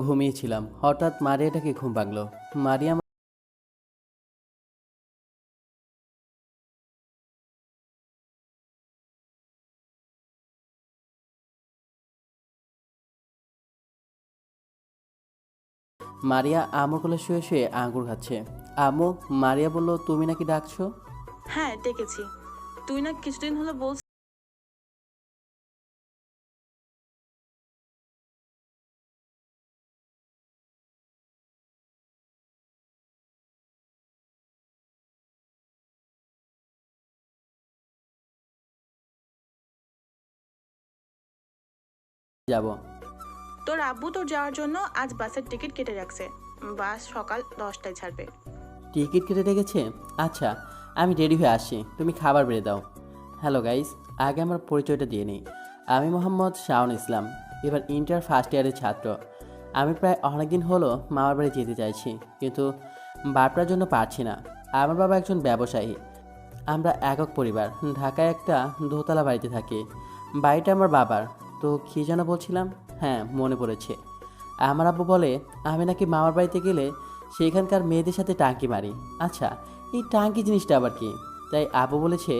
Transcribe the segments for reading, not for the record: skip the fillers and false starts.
ঘুমিয়েছিলাম, হঠাৎ মারিয়াটাকে ঘুম ভাঙলো। মারিয়া মারিয়া আমুর কোলে শুয়ে শুয়ে আঙ্গুর খাচ্ছে। আম্মু, মারিয়া বলল তুমি নাকি ডাকছো। হ্যাঁ, ডেকেছি। তুই না কিছুদিন হলো যাব। তোর আব্বু তোর যাওয়ার জন্য আজ বাসের টিকিট কেটে রাখছে। বাস সকাল 10টায় ছাড়বে। টিকিট কেটে রেখেছে? আচ্ছা, আমি রেডি হয়ে আসি, তুমি খাবার বেড়ে দাও। হ্যালো গাইস, আগে আমার পরিচয়টা দিয়ে নিই। আমি মোহাম্মদ শাওন ইসলাম, এবার ইন্টার ফার্স্ট ইয়ারের ছাত্র। আমি প্রায় অনেকদিন হলো মামার বাড়ি যেতে চাইছি, কিন্তু বাপটার জন্য পারছি না। আমার বাবা একজন ব্যবসায়ী। আমরা একক পরিবার, ঢাকায় একটা দোতলা বাড়িতে থাকি। বাড়িটা আমার বাবার। তো কী যেন বলছিলাম, হ্যাঁ মনে পড়েছে। আমার আব্বু বলে আমি নাকি মামার বাড়িতে গেলে সেখানকার মেয়েদের সাথে টাঙ্কি মারি। আচ্ছা, এই টাঙ্কি জিনিসটা আবার কি? তাই আব্বু বলেছে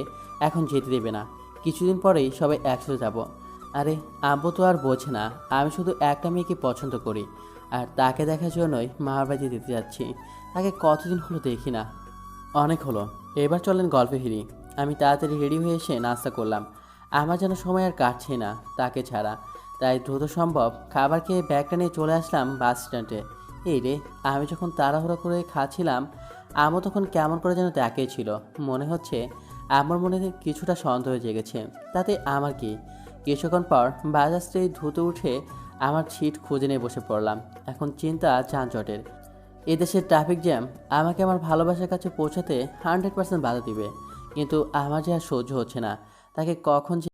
এখন যেতে দেবে না, কিছুদিন পরেই সবাই একসাথে যাব। আরে আব্বু তো আর বোঝে না আমি শুধু একটা মেয়েকে পছন্দ করি, আর তাকে দেখার জন্যই মামার বাড়িতে যেতে যাচ্ছি। তাকে কতদিন হলো দেখি না। অনেক হলো, এবার চলেন গল্পে ফিরি। আমি তাড়াতাড়ি রেডি হয়ে এসে নাস্তা করলাম। আমার যেন সময় আর কাটছে না তাকে ছাড়া। তাই দ্রুত সম্ভব খাবার খেয়ে ব্যাগটা নিয়ে চলে আসলাম বাস স্ট্যান্ডে। এই রে, আমি যখন তাড়াহুড়ো করে খাচ্ছিলাম, আমও তখন কেমন করে যেন তাকিয়েছিল। মনে হচ্ছে আমার মনে কিছুটা সন্দেহ জেগেছে। তাতে আমার কি? কিছুক্ষণ পর বাস আসতেই দ্রুত উঠে আমার সিট খুঁজে নিয়ে বসে পড়লাম। এখন চিন্তা যানজটের। এদেশের ট্রাফিক জ্যাম আমাকে আমার ভালোবাসার কাছে পৌঁছাতে 100% বাধা দিবে। কিন্তু আমার যে আর সহ্য হচ্ছে না, তাকে কখন যে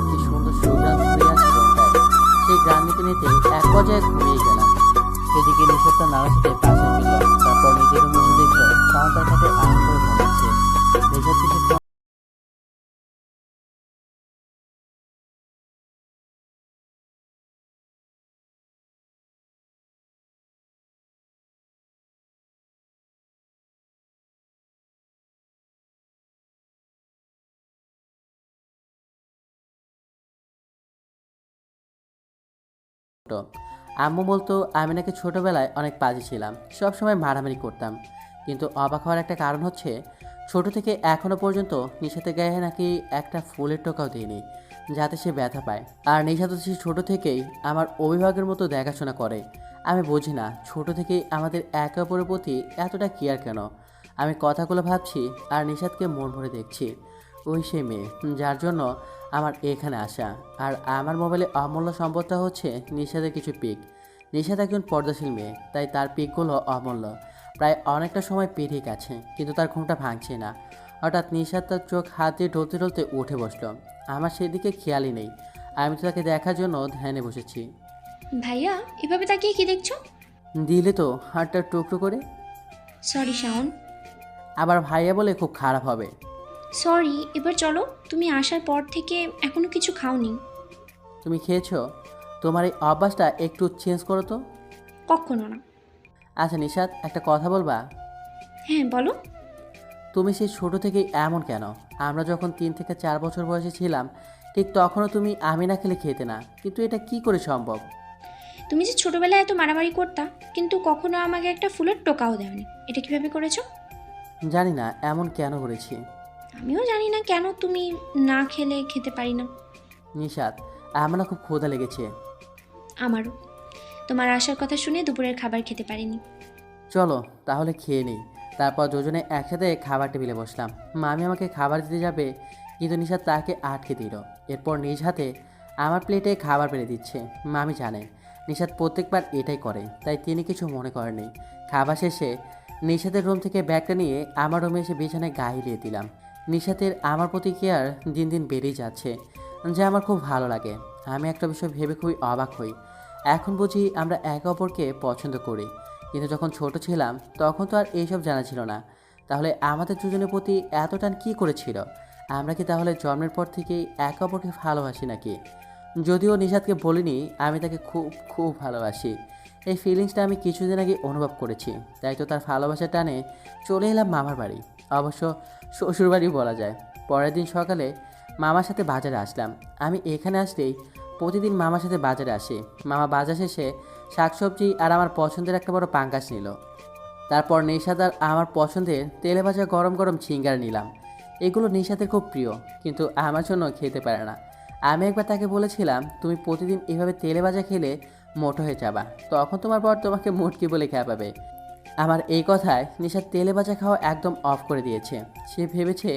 কি সুন্দর সুগ্রাম ছড়িয়ে আছে রুমটায়। সেই গ্রাম নিতে নিতে এক পর্যায়ে ঘুমিয়ে গেলাম। এদিকে নিঃশব্দ নাড়ার সাথে পাশে ফিরল। তারপর নিজের রুমে এসে দেখলো শাওন তার খাটে আরাম করে ঘুমাচ্ছে। নিঃশব্দ কিছুক্ষণ ছোট। আম্মু বলতো আমি নাকি ছোটবেলায় অনেক পাজি ছিলাম, সব সময় মারামারি করতাম। কিন্তু অবাক হওয়ার একটা কারণ হচ্ছে, ছোট থেকে এখনো পর্যন্ত নিশাতের গায়ে নাকি একটা ফুলের টোকাও দিইনি যাতে সে ব্যথা পায়। আর নিশা তো সে ছোট থেকেই আমার অভিভাবকের মতো দেখাশোনা করে। আমি বুঝি না ছোট থেকেই আমাদের একে অপরের প্রতি এতটা কেয়ার কেন। আমি কথাগুলো ভাবছি আর নিশাতকে মন ভরে দেখছি। ওই সেই মেয়ে যার জন্য আমার এখানে আসা। আর আমার মোবাইলে অমূল্য সম্পদটা হচ্ছে নিশাতের কিছু পিক। নিশাত একজন পর্দাশীল মেয়ে, তাই তার পিকগুলো অমূল্য। প্রায় অনেকটা সময় পেরিয়ে গেছে, কিন্তু তার ঘুমটা ভাঙছে না। হঠাৎ নিশাত তার চোখ হাত দিয়ে ঢলতে ঢলতে উঠে বসলো। আমার সেদিকে খেয়ালই নেই, আমি তো তাকে দেখার জন্য ধ্যানে বসেছি। ভাইয়া এভাবে তাকিয়ে কি দেখছো? দিলে তো হাতটা টুকরো করে। সরি শাওন। আবার ভাইয়া বলে খুব খারাপ হবে। সরি, এবার চলো। তুমি আসার পর থেকে এখনো কিছু খাওনি। তুমি খেয়েছো? তোমার এই অভ্যাসটা একটু চেঞ্জ করো তো। কখনো না। আচ্ছা নিশাত, একটা কথা বলবা? হ্যাঁ বলো। তুমি সেই ছোট থেকেই এমন কেন? আমরা যখন 3 থেকে 4 বছর বয়সে ছিলাম ঠিক তখনও তুমি আমি না খেলে খেতে না, কিন্তু এটা কি করে সম্ভব? তুমি যে ছোটবেলায় এত মারামারি করতা, কিন্তু কখনো আমাকে একটা ফুলের টোকাও দেওনি। এটা কিভাবে করেছো? জানি না এমন কেন করেছি। আমিও জানি না কেন তুমি না খেলে খেতে পারি না। নিশাত, আমার না খুব ক্ষুধা লেগেছে। আমারও। তোমার আসার কথা শুনে দুপুরের খাবার খেতে পারিনি। চলো তাহলে খেয়ে নিই। তারপর দুজনে একসাথে খাবার টেবিলে বসলাম। মামি আমাকে খাবার দিতে যাবে, কিন্তু নিশাত তাকে আটকে দিল। এরপর নিজ হাতে আমার প্লেটে খাবার বেড়ে দিচ্ছে। মামি জানেন নিশাত প্রত্যেকবার এটাই করে, তাই তিনি কিছু মনে করেননি। খাবার শেষে নিশাতের রুম থেকে ব্যাগটা নিয়ে আমার রুমে এসে বিছানায় গা হিলিয়ে দিলাম। নিশাতের আমার প্রতি কেয়ার দিন দিন বেড়েই যাচ্ছে, যা আমার খুব ভালো লাগে। আমি একটা বিষয় ভেবে খুবই অবাক হই। এখন বুঝি আমরা একে অপরকে পছন্দ করি, কিন্তু যখন ছোট ছিলাম তখন তো আর এইসব জানা ছিল না। তাহলে আমাদের দুজনের প্রতি এত টান কী করেছিল? আমরা কি তাহলে জন্মের পর থেকেই একে অপরকে ভালোবাসি নাকি? যদিও নিশাদকে বলিনি আমি তাকে খুব খুব ভালোবাসি। এই ফিলিংসটা আমি কিছুদিন আগে অনুভব করেছি, তাই তো তার ভালোবাসার টানে চলে এলাম মামার বাড়ি, অবশ্য শ্বশুরবাড়ি বলা যায়। পরের দিন সকালে মামার সাথে বাজারে আসলাম। আমি এখানে আসলেই প্রতিদিন মামার সাথে বাজারে আসি। মামা বাজার শেষে শাকসবজি আর আমার পছন্দের একটা বড় পাঙ্গাস নিল। তারপর নিশাত আর আমার পছন্দের তেলে ভাজা গরম গরম ছিঙ্গারা নিলাম। এগুলো নিশাতের খুব প্রিয়, কিন্তু আমার জন্য খেতে পারে না। আমি একবার তাকে বলেছিলাম, তুমি প্রতিদিন এভাবে তেলে ভাজা খেলে মোটো হয়ে যাবা, তখন তোমার পর তোমাকে মোটকি বলে খেপাবে। আমার এই কথায় নিশাত তেলে ভাজা খাওয়া একদম অফ করে দিয়েছে। সে ভেবেছে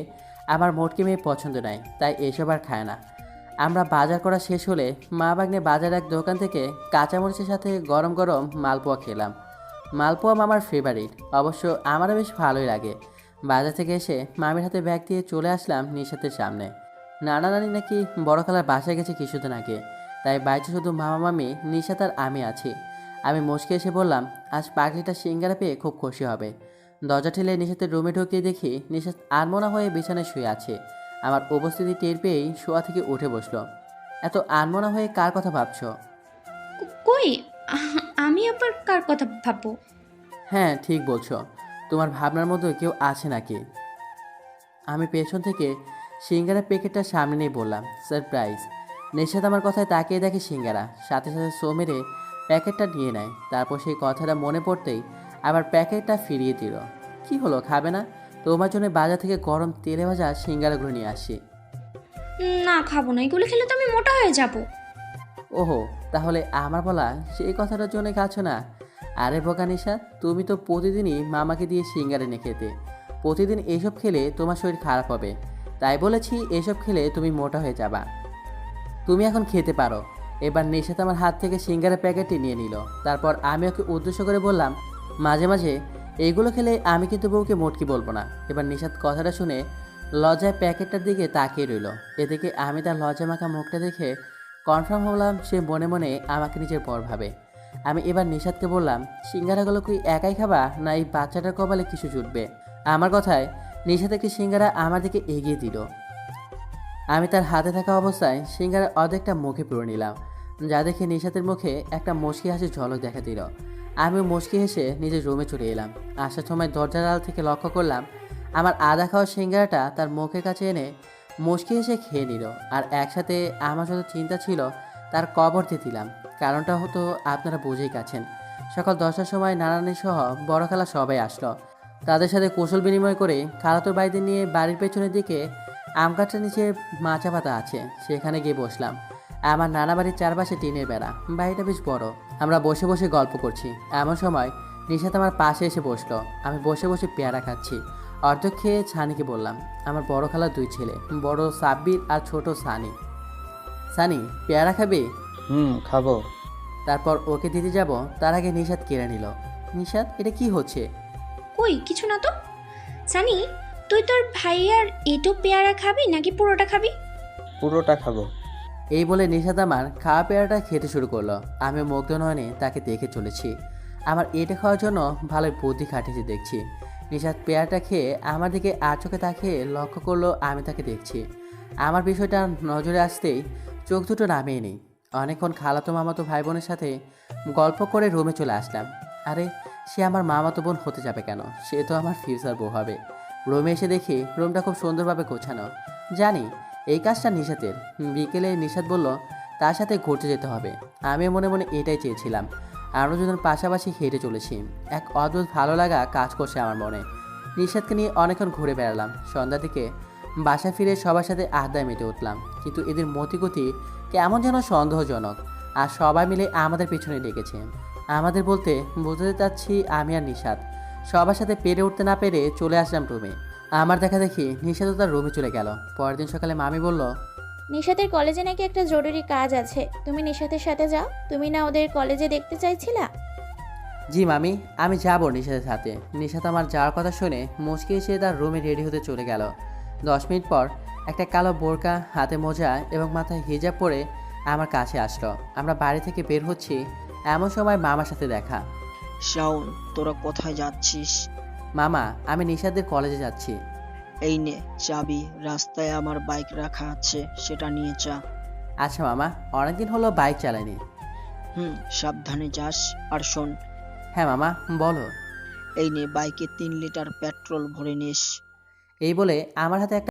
আমার মোটকি মেয়ে পছন্দ নয়, তাই এসব আর খায় না। আমরা বাজার করা শেষ হলে মা বাগনে বাজার এক দোকান থেকে কাঁচামরিচের সাথে গরম গরম মালপোয়া খেলাম। মালপোয়া মামার ফেভারিট, অবশ্য আমারও বেশ ভালোই লাগে। বাজার থেকে এসে মামির হাতে ব্যাগ দিয়ে চলে আসলাম নিশাতের সামনে। নানা নানি নাকি বড় খালার বাসায় গেছে কিছুদিন আগে, তাই বাড়িতে শুধু মামা মামি, নিশাত আর আমি আছি। আমি মুচকে এসে বললাম, আজ পাগলিটা সিঙ্গারা পেয়ে খুব খুশি হবে। দরজা ঠেলে নিশাতের রুমে ঢুকিয়ে দেখি নিশাত আনমনা হয়ে বিছানায় শুয়ে আছে। আমার উপস্থিতি টের পেয়েই শোয়া থেকে উঠে বসলো। এত আনমনা হয়ে কার কথা ভাবছো? কই, আমি আবার কার কথা ভাববো? হ্যাঁ ঠিক বলছো, তোমার ভাবনার মধ্যে কেউ আছে নাকি? আমি পেছন থেকে সিঙ্গারা প্যাকেটটা সামনে নিয়ে বললাম, সারপ্রাইজ। নিশাত আমার কথায় তাকিয়ে দেখে সিঙ্গারা, সাথে সাথে সো মেরে প্যাকেটটা নিয়ে নেয়। তারপর সেই কথাটা মনে পড়তেই আবার প্যাকেটটা ফিরিয়ে দিল। কি হলো, খাবে না? তোমার জন্য বাজার থেকে গরম তেলে ভাজা সিঙ্গারাগুলো নিয়ে আসি। না, খাবো না। এগুলো খেলে তো আমি মোটা হয়ে যাব। ওহো, তাহলে আমার বলা সেই কথাটার জন্য খাচ্ছো না? আরে বোকা নিশা, তুমি তো প্রতিদিনই মামাকে দিয়ে সিঙ্গারা এনে খেতে। প্রতিদিন এসব খেলে তোমার শরীর খারাপ হবে, তাই বলেছি এসব খেলে তুমি মোটা হয়ে যাবা। তুমি এখন খেতে পারো। এবার নিশাত আমার হাত থেকে সিঙ্গারা প্যাকেটটি নিয়ে নিল। তারপর আমি ওকে উদ্দেশ্য করে বললাম, মাঝে মাঝে এইগুলো খেলে আমি কিন্তু বউকে মোটকি বলবো না। এবার নিশাত কথাটা শুনে লজ্জায় প্যাকেটটার দিকে তাকিয়ে রইল। এদিকে আমি তার লজ্জা মাখা মুখটা দেখে কনফার্ম হলাম সে মনে মনে আমাকে নিজের পর ভাবে। আমি এবার নিশাতকে বললাম, সিঙ্গারাগুলো কি একাই খাবা, না এই বাচ্চাটার কপালে কিছু জুটবে? আমার কথায় নিশাত একটি সিঙ্গারা আমার দিকে এগিয়ে দিল। আমি তার হাতে থাকা অবস্থায় সিঙ্গারার অর্ধেকটা মুখে পুরে নিলাম, যা দেখে নিশাতের মুখে একটা মুচকি হাসির ঝলক দেখা দিল। আমিও মুচকি হেসে নিজের রুমে চলে এলাম। আসার সময় দরজার আড়াল থেকে লক্ষ্য করলাম আমার আধা খাওয়া সিঙ্গারাটা তার মুখের কাছে এনে মুচকি হেসে খেয়ে নিল। আর একসাথে আমার যত চিন্তা ছিল তার কবর দিয়ে দিলাম। কারণটা হতো আপনারা বুঝেই গেছেন। সকাল 10টার সময় নানানি সহ বড় খালা সবাই আসলো। তাদের সাথে কুশল বিনিময় করে খালাতোর বাড়িতে নিয়ে বাড়ির পেছনের দিকে আম গাছটার নিচে মাচা পাতা আছে, সেখানে গিয়ে বসলাম। আমার নানা বাড়ির চারপাশে টিনের বেড়া, বাড়িটা বেশ বড়। আমরা বসে বসে গল্প করছি। এমন সময় নিশাত আমার পাশে এসে বসলো। আমি বসে বসে পেয়ারা খাচ্ছি। অর্ধেক খেয়ে ছানিকে বললাম, আমার বড় খালার 2 ছেলে, বড় সাব্বির আর ছোট সানি। সানি, পেয়ারা খাবি? খাবো। তারপর ওকে দিতে যাব, তার আগে নিশাত কেড়ে নিল। নিশাত, এটা কি হচ্ছে? কই, কিছু না তো। সানি, তুই তোর ভাইয়ার এটো পেয়ারা খাবি নাকি পুরোটা খাবি? পুরোটা খাবো। এই বলে নিশাত আমার খাওয়া পেয়ারাটা খেতে শুরু করলো। আমি মুগ্ধ নয়নে তাকে দেখে চলেছি। আমার এটা খাওয়ার জন্য ভালোই বুদ্ধি খাটিয়েছে দেখছি। নিশাত পেয়ারাটা খেয়ে আমার দিকে আর চোখে তাকিয়ে লক্ষ্য করলো আমি তাকে দেখছি। আমার বিষয়টা নজরে আসতেই চোখ দুটো নামিয়ে নেই। অনেকক্ষণ খালাতো মামাতো ভাই বোনের সাথে গল্প করে রুমে চলে আসলাম। আরে সে আমার মামাতো বোন হতে যাবে কেন, সে তো আমার ফিউচার বউ হবে। রুমে এসে দেখি রুমটা খুব সুন্দরভাবে গোছানো। জানি এই কাজটা নিশাতের। বিকেলে নিশাত বলল তার সাথে ঘুরতে যেতে হবে। আমি মনে মনে এটাই চেয়েছিলাম। আমরা দুজন পাশাপাশি হেঁটে চলেছি। এক অদ্ভুত ভালো লাগা কাজ করছে আমার মনে। নিশাতকে নিয়ে অনেকক্ষণ ঘুরে বেড়ালাম। সন্ধ্যার দিকে বাসা ফিরে সবার সাথে আড্ডায় মেতে উঠলাম। কিন্তু এদের মতিগতি কেমন যেন সন্দেহজনক। আর সবাই মিলে আমাদের পেছনে লেগেছে। আমাদের বলতে বোঝাতে চাচ্ছি আমি আর নিশাত। সবার সাথে পেরে উঠতে না পেরে চলে আসলাম রুমে। আমার দেখা দেখি নিশাতও তার রুমে চলে গেল। পরের দিন সকালে মামি বলল, নিশাতের কলেজে নাকি একটা জরুরি কাজ আছে, তুমি নিশাতের সাথে যাও। তুমি না ওদের কলেজে দেখতে চাইছিলা? জি মামি, আমি যাবো নিশাতের সাথে। নিশাত আমার যাওয়ার কথা শুনে মুচকি এসে তার রুমে রেডি হতে চলে গেল। 10 মিনিট পর একটা কালো বোরকা, হাতে মোজা এবং মাথায় হিজাব পরে আমার কাছে আসলো। আমরা বাড়ি থেকে বের হচ্ছি, এমন সময় মামার সাথে দেখা। শাওন, তোরা কোথায় যাচ্ছিস? মামা, আমি নিশাতের কলেজে যাচ্ছি। এই নে চাবি, রাস্তায় আমার বাইক রাখা আছে, সেটা নিয়ে যা। আচ্ছা মামা, অনেকদিন হলো বাইক চালাইনি। সাবধানে যাস। আর শোন, হ্যাঁ মামা, বলো। এই নে বাইকে 3 লিটার পেট্রোল ভরে নিস। এই বলে আমার হাতে একটা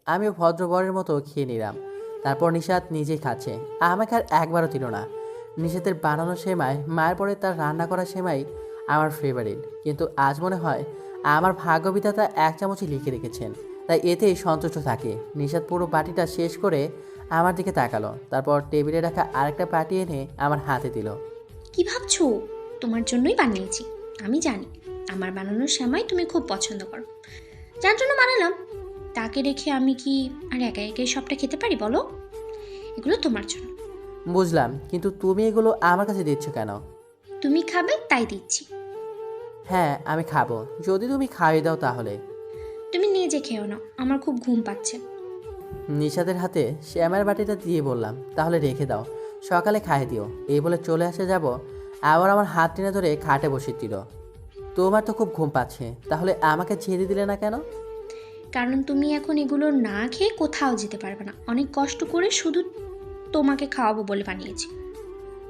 আমিও ভদ্রবরের মতো খেয়ে নিলাম। তারপর নিশাত নিজেই খাচ্ছে, আমাকে আর একবারও দিল না। নিশাতের বানানো সেমাই, মায়ের পরে তার রান্না করা সেমাই আমার ফেভারিট, কিন্তু আজ মনে হয় আমার ভাগ্যবিধাতা এক চামচই লিখে রেখেছেন, তাই এতেই সন্তুষ্ট থাকে। নিশাত পুরো বাটিটা শেষ করে আমার দিকে তাকালো, তারপর টেবিলে রাখা আরেকটা বাটি এনে আমার হাতে দিল। কি ভাবছো? তোমার জন্যই বানিয়েছি। আমি জানি আমার বানানোর সেমাই তুমি খুব পছন্দ করো, যার জন্য বানালাম। তাকে রেখে আমি কি আর একা একাই সবটা খেতে পারি বলো? এগুলো তোমার জন্য। বুঝলাম, কিন্তু তুমি এগুলো আমার কাছে দিচ্ছ কেন? তুমি খাবে তাই দিচ্ছি। হ্যাঁ আমি খাবো, যদি তুমি খাইয়ে দাও তাহলে। তুমি নিজে খেও না, আমার খুব ঘুম পাচ্ছে। নিশাদের হাতে শ্যামের বাটিটা দিয়ে বললাম, তাহলে রেখে দাও, সকালে খাইয়ে দিও। এই বলে চলে আসে যাব, আবার আমার হাত টেনে ধরে খাটে বসিয়ে দিল। তোমার তো খুব ঘুম পাচ্ছে, তাহলে আমাকে ছেড়ে দিলে না কেন? কারণ তুমি এখন এগুলো না খেয়ে কোথাও যেতে পারবে না। অনেক কষ্ট করে শুধু তোমাকে খাওয়াবো বলে বানিয়েছি।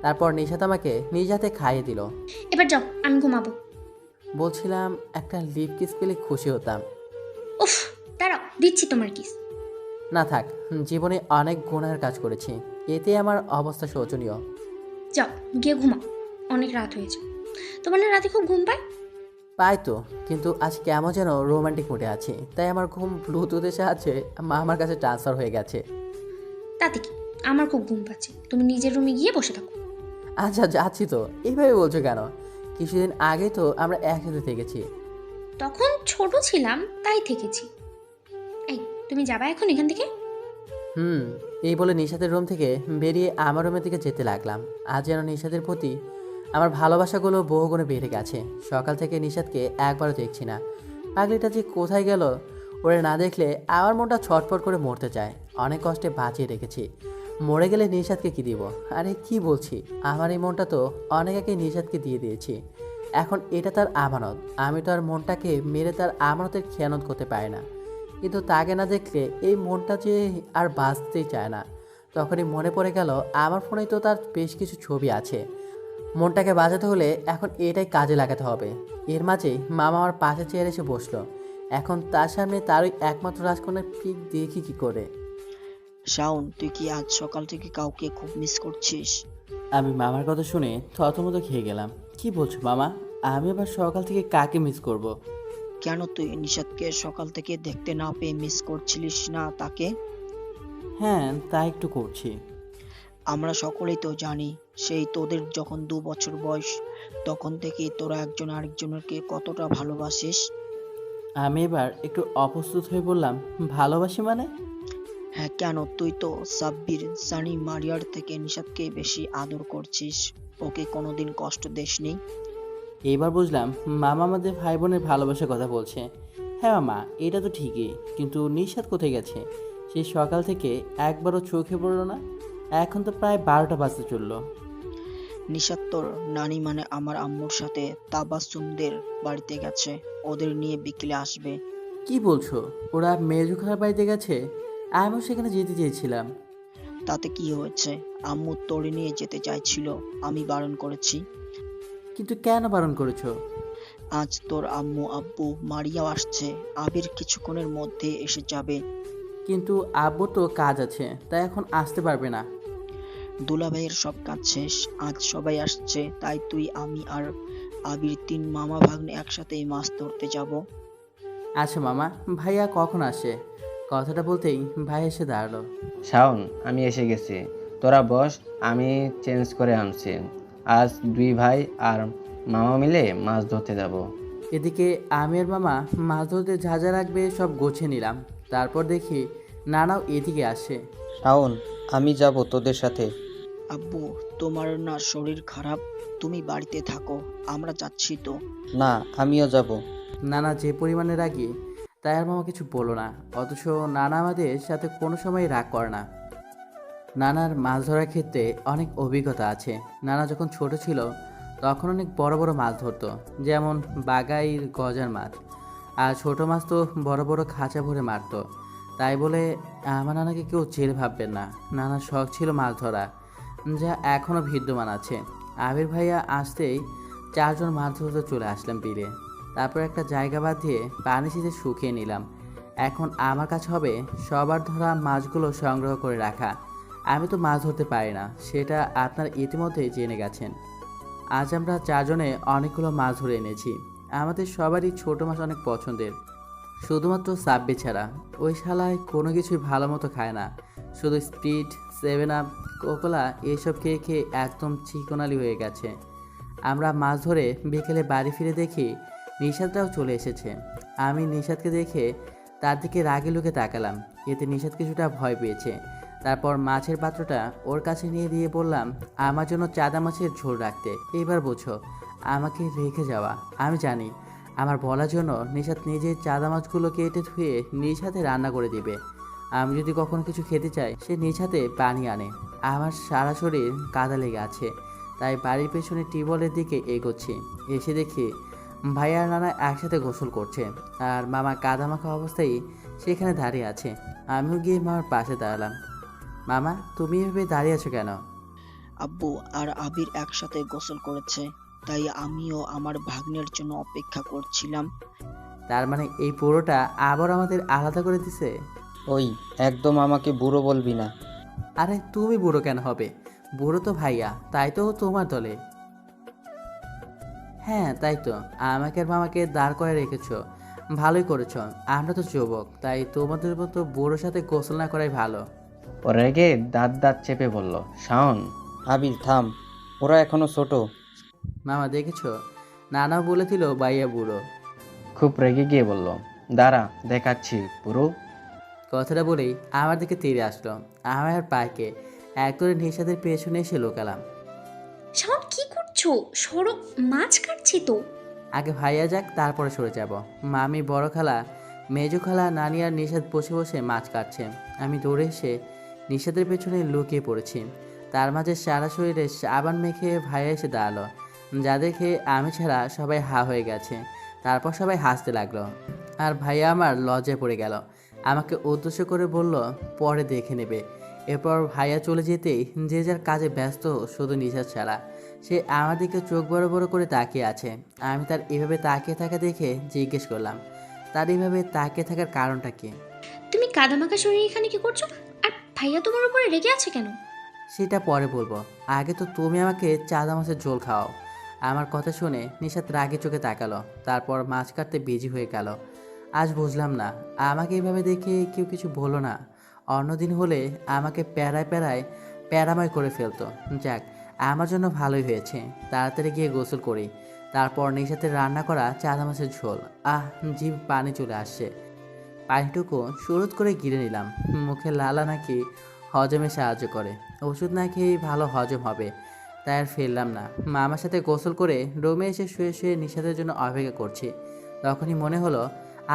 তারপর নিশাত আমাকে নিজ হাতে খাইয়ে দিল। এবার যাও, আমি ঘুমাবো। বলছিলাম একটা লিপ কিস পেলে খুশি হতাম। উফ, দাঁড়াও, দিচ্ছি তোমার কিস। না থাক, জীবনে অনেক গুনাহের কাজ করেছি, এতে আমার অবস্থা শোচনীয়। যাও গিয়ে ঘুমাও, অনেক রাত হয়েছে। তোমার না রাতে খুব ঘুম পায়? পাই তো, কিন্তু আজ কেমন যেন রোমান্টিক মুডে আছি, তাই আমার ঘুম ব্লুটুথের সাহায্যে আমার কাছে ট্রান্সফার হয়ে গেছে। তাতে কি, আমার খুব ঘুম পাচ্ছে। তুমি নিজের রুমে গিয়ে বসে থাকো। আচ্ছা যাচ্ছি তো, এইভাবে বলছো কেন? কিছুদিন আগে তো আমরা একসাথে থেকেছি। তখন ছোট ছিলাম তাই থেকেছি। এই, তুমি যাবা এখন এখান থেকে? এই বলে নিশাতের রুম থেকে বেরিয়ে আমার রুমের দিকে যেতে লাগলাম। আজ যেন নিশাতের প্রতি আমার ভালোবাসাগুলো বহুগুণে বেড়ে গেছে। সকাল থেকে নিশাতকে একবারও দেখছি না। পাগলিটা যে কোথায় গেল, ওরে না দেখলে আমার মনটা ছটফট করে মরতে চায়। অনেক কষ্টে বাঁচিয়ে রেখেছি, মরে গেলে নিশাতকে কি দিব? আরে কি বলছি, আমার এই মনটা তো অনেক আগে নিশাতকে দিয়ে দিয়েছি। এখন এটা তার আমানত, আমি তো আর মনটাকে মেরে তার আমানতের খেয়ানত করতে পারি না। কিন্তু তাকে না দেখলে এই মনটা যে আর বাঁচতেই চায় না। তখনই মনে পড়ে গেল আমার ফোনে তো তার বেশ কিছু ছবি আছে। মনটাকে বাঁচাতে হলে এখন এটাই কাজে লাগাতে হবে। এর মাঝেই মামা আমার পাশে চেয়ারে এসে বসলো। এখন তার সামনে তার ওই একমাত্র রাজকন্যার পিক দেখি কি করে। শাওন, তুই কি আজ সকাল থেকে কাউকে খুব মিস করছিস? আমি মামার কথা শুনে থতমত খেয়ে গেলাম। কি বলছো মামা? আমি আবার সকাল থেকে কাকে মিস করব? কেন তুই নিশাদকে সকাল থেকে দেখতে না পেয়ে মিস করছিলিস না তাকে? হ্যাঁ তা একটু করছি। আমরা সকলেই তো জানি, সেই তোদের যখন 2 বছর বয়স তখন থেকেই তোরা একজন আরেকজনকে কতটা ভালোবাসিস। আমি এবার একটু অপ্রস্তুত হয়ে বললাম, ভালোবাসি মানে? হ্যাঁ, কেন? তুই তো সাব্বির, সানি, মারিয়ার থেকে নিশাদকে বেশি আদর করছিস। ওকে কোনোদিন কষ্ট দেসনি। এইবার বুঝলাম মামা আমাদের ভাই বোনের ভালোবাসার কথা বলছে। হ্যাঁ মামা, এটা তো ঠিকই, কিন্তু নিশাত কোথায় গেছে? সেই সকাল থেকে একবারও চোখে পড়লো না। এখন তো প্রায় 12টা বাজতে চললো। নিশাত তোর নানি মানে আমার আম্মুর সাথে তাবাসসুমদের বাড়িতে গেছে, ওদের নিয়ে বিকেলে আসবে। কি বলছো? ওরা মেজু খালার বাড়িতে গেছে? আমিও সেখানে যেতে চেয়েছিলাম। তাতে কি হয়েছে? আম্মু তোরে নিয়ে যেতে চাইছিল, আমি বারণ করেছি। কিন্তু কেন বারণ করেছো? আজ তোর আম্মু আব্বু মারিয়াও আসছে, আবির কিছুক্ষণের মধ্যে এসে যাবে। কিন্তু আব্বু তো কাজ আছে, তাই এখন আসতে পারবে না। দুলাভাইয়ের সব কাজ শেষ, আজ সবাই আসছে, তাই তুই, আমি আর আবির 3 মামা ভাগ্নে একসাথে মাছ ধরতে যাব। আচ্ছা মামা, ভাইয়া কখন আসে? কথাটা বলতেই ভাই এসে দাঁড়ালো। শাওন, আমি এসে গেছি, তোরা বস, আমি চেঞ্জ করে আনছি। আজ 2 ভাই আর মামা মিলে মাছ ধরতে যাব। এদিকে আমি আর মামা মাছ ধরতে যা যা রাখবে সব গোছিয়ে নিলাম। তারপর দেখি নানাও এদিকে আসে। শাওন, আমি যাব তোদের সাথে। আব্বু, তোমার না শরীর খারাপ? তুমি বাড়িতে থাকো, আমরা যাচ্ছি তো। না, আমিও যাব। নানা যে পরিমাণে রাগী তাই আর মামা কিছু বলো না, অথচ নানা আমাদের সাথে কোনো সময় রাগ করে না। নানার মাছ ধরার ক্ষেত্রে অনেক অভিজ্ঞতা আছে। নানা যখন ছোট ছিল তখন অনেক বড় বড় মাছ ধরতো, যেমন বাগাইর গজার মাছ। আর ছোট মাছ তো বড় বড় খাঁচা ভরে মারতো। তাই বলে আমার নানাকে কেউ জেলে ভাববেন না। নানার শখ ছিল মাছ ধরা, যা এখনও বিদ্যমান আছে। আবির ভাইয়া আসতেই 4 জন মাছ ধরতে চলে আসলাম বিলে। তারপর একটা জায়গা বাদ দিয়ে পানি ছিঁচে শুকিয়ে নিলাম। এখন আমার কাছে হবে সবার ধরা মাছগুলো সংগ্রহ করে রাখা। আমি তো মাছ ধরতে পারি না, সেটা আপনার ইতিমধ্যেই জেনে গেছেন। আজ আমরা চারজনে অনেকগুলো মাছ ধরে এনেছি। আমাদের সবারই ছোট মাছ অনেক পছন্দের, শুধুমাত্র সাব্বি ছাড়া। ওই শালায় কোনো কিছুই ভালো মতো খায় না, শুধু স্প্রিট, 7 আপ, কোকোলা এসব খেয়ে খেয়ে একদম চিকনালি হয়ে গেছে। আমরা মাছ ধরে বিকেলে বাড়ি ফিরে দেখি নিশাদটাও চলে এসেছে। আমি নিশাদকে দেখে তার দিকে রাগে লুকে তাকালাম, এতে নিশাদ কিছুটা ভয় পেয়েছে। তারপর মাছের পাত্রটা ওর কাছে নিয়ে দিয়ে বললাম আমার জন্য চাদা মাছের ঝোল রাখতে। এবার বোঝো আমাকে রেখে যাওয়া। আমি জানি আমার বলার জন্য নিশাদ নিজে চাদা মাছগুলো কেটে ধুয়ে নিজ হাতে রান্না করে দিবে। আমি যদি কখনো কিছু খেতে চাই সে নিজ হাতে পানি আনে। আমার সারা শরীর কাদা লেগে আছে, তাই বাড়ির পেছনে টিউবওয়েলের দিকে এগোচ্ছি। এসে দেখি ভাইয়া আর নানা একসাথে গোসল করছে, আর মামা কাদা মাখা অবস্থায় সেখানে দাঁড়িয়ে আছে। আমিও গিয়ে মামার পাশে দাঁড়ালাম। মামা, তুমি এভাবে দাঁড়িয়ে আছো কেন? আব্বু আর আবির একসাথে গোসল করেছে, তাই আমিও আমার ভাগ্নের জন্য অপেক্ষা করছিলাম। তার মানে এই পুরোটা আবার আমাদের আলাদা করে দিছে? ওই, একদম আমাকে বুড়ো বলবি না। আরে তুমি বুড়ো কেন হবে? বুড়ো তো ভাইয়া, তাই তো ও তোমার দলে। হ্যাঁ তাই তো, আমাকে আর মামাকে দাঁড় করে রেখেছো, ভালোই করেছো। আমরা তো যুবক, তাই তোমাদের মতো বুড়োর সাথে গোসল না করাই ভালো। ও রেগে দাঁত দাঁত চেপে বলল, শাওন। আবির থাম, ওরা এখনো ছোট। মামা দেখেছো, নানাও বলেছিল ভাইয়া বুড়ো। খুব রেগে গিয়ে বলল, দাঁড়া দেখাচ্ছি পুরো। কথাটা বলেই আমার দিকে তীরে আসলো। আমার আর পায়কে এক করে নিশাদের পেছনে এসে লোকালাম। শাওন কি করছো? সরো, মাছ কাটছি তো। আগে ভাইয়া যাক, তারপরে সরে যাব। মামি, বড় খালা, মেজো খালা, নানি আর নিশাদ বসে বসে মাছ কাটছে। আমি দৌড়ে এসে নিশাদের পেছনে লুকিয়ে পড়েছি। তার মাঝে সারা শরীরে সাবান মেখে ভাইয়া এসে দাঁড়ালো, যা দেখে আমি ছাড়া সবাই হা হয়ে গেছে। তারপর সবাই হাসতে লাগলো, আর ভাইয়া আমার লজ্জায় পড়ে গেল। আমাকে উদ্দেশ্য করে বলল পরে দেখে নেবে। এরপর ভাইয়া চলে যেতেই যে যার কাজে ব্যস্ত, শুধু নিশাদ ছাড়া। সে আমার দিকে চোখ বড় বড় করে তাকিয়ে আছে। আমি তার এভাবে তাকিয়ে থাকা দেখে জিজ্ঞেস করলাম তার এইভাবে তাকিয়ে থাকার কারণটা কি। তুমি কাদামাখা শরীর এখানে কি করছো? আর ভাইয়া তোমার উপরে রেগে আছে কেন? সেটা পরে বলবো, আগে তো তুমি আমাকে চাদা মাছের ঝোল খাওয়াও। আমার কথা শুনে নিশাত রাগে চোখে তাকালো, তারপর মাছ কাটতে বিজি হয়ে গেল। আজ বুঝলাম না আমাকে এইভাবে দেখে কেউ কিছু বলো না। অন্যদিন হলে আমাকে প্যারায় প্যারায় প্যারাময় করে ফেলতো। যাক, আমার জন্য ভালোই হয়েছে। তাড়াতাড়ি গিয়ে গোসল করি, তারপর নিশাতে রান্না করা চাদা মাছের ঝোল। জিভ পানি চলে আসছে। পানিটুকু সুরত করে গিলে নিলাম। মুখে লালা নাকি হজমে সাহায্য করে, ওষুধ না খেয়েই ভালো হজম হবে। তাই আর ফেললাম না। মামার সাথে গোসল করে রুমে এসে শুয়ে শুয়ে নিশাতের জন্য অপেক্ষা করছি। তখনই মনে হলো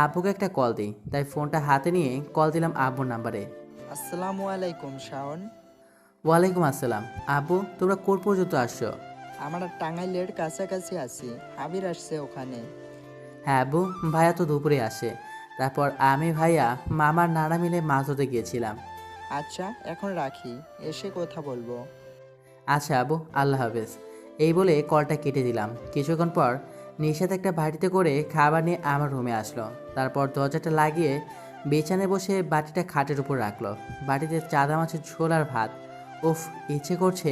আব্বুকে একটা কল দিই, তাই ফোনটা হাতে নিয়ে কল দিলাম আব্বুর নাম্বারে। আসসালামু আলাইকুম শাওন। ওয়ালাইকুম আসসালাম। আব্বু, তোমরা কোন পর্যন্ত আসছো? আমরা টাঙ্গাইলের কাছাকাছি আছি, আবির আসছে ওখানে। হ্যাঁ আব্বু, ভাইয়া তো দুপুরে আসে। তারপর আমি, ভাইয়া, মামার নানা মিলে মাছ ধরতে গিয়েছিলাম। আচ্ছা এখন রাখি, এসে কথা বলবো। আচ্ছা আব্বু, আল্লাহ হাফেজ। এই বলে কলটা কেটে দিলাম। কিছুক্ষণ পর নিশাত একটা বাটিতে করে খাবার নিয়ে আমার রুমে আসলো। তারপর দরজাটা লাগিয়ে বিছানায় বসে বাটিটা খাটের উপর রাখলো। বাটিতে চাদা মাছের ঝোল আর ভাত। উফ, ইচ্ছে করছে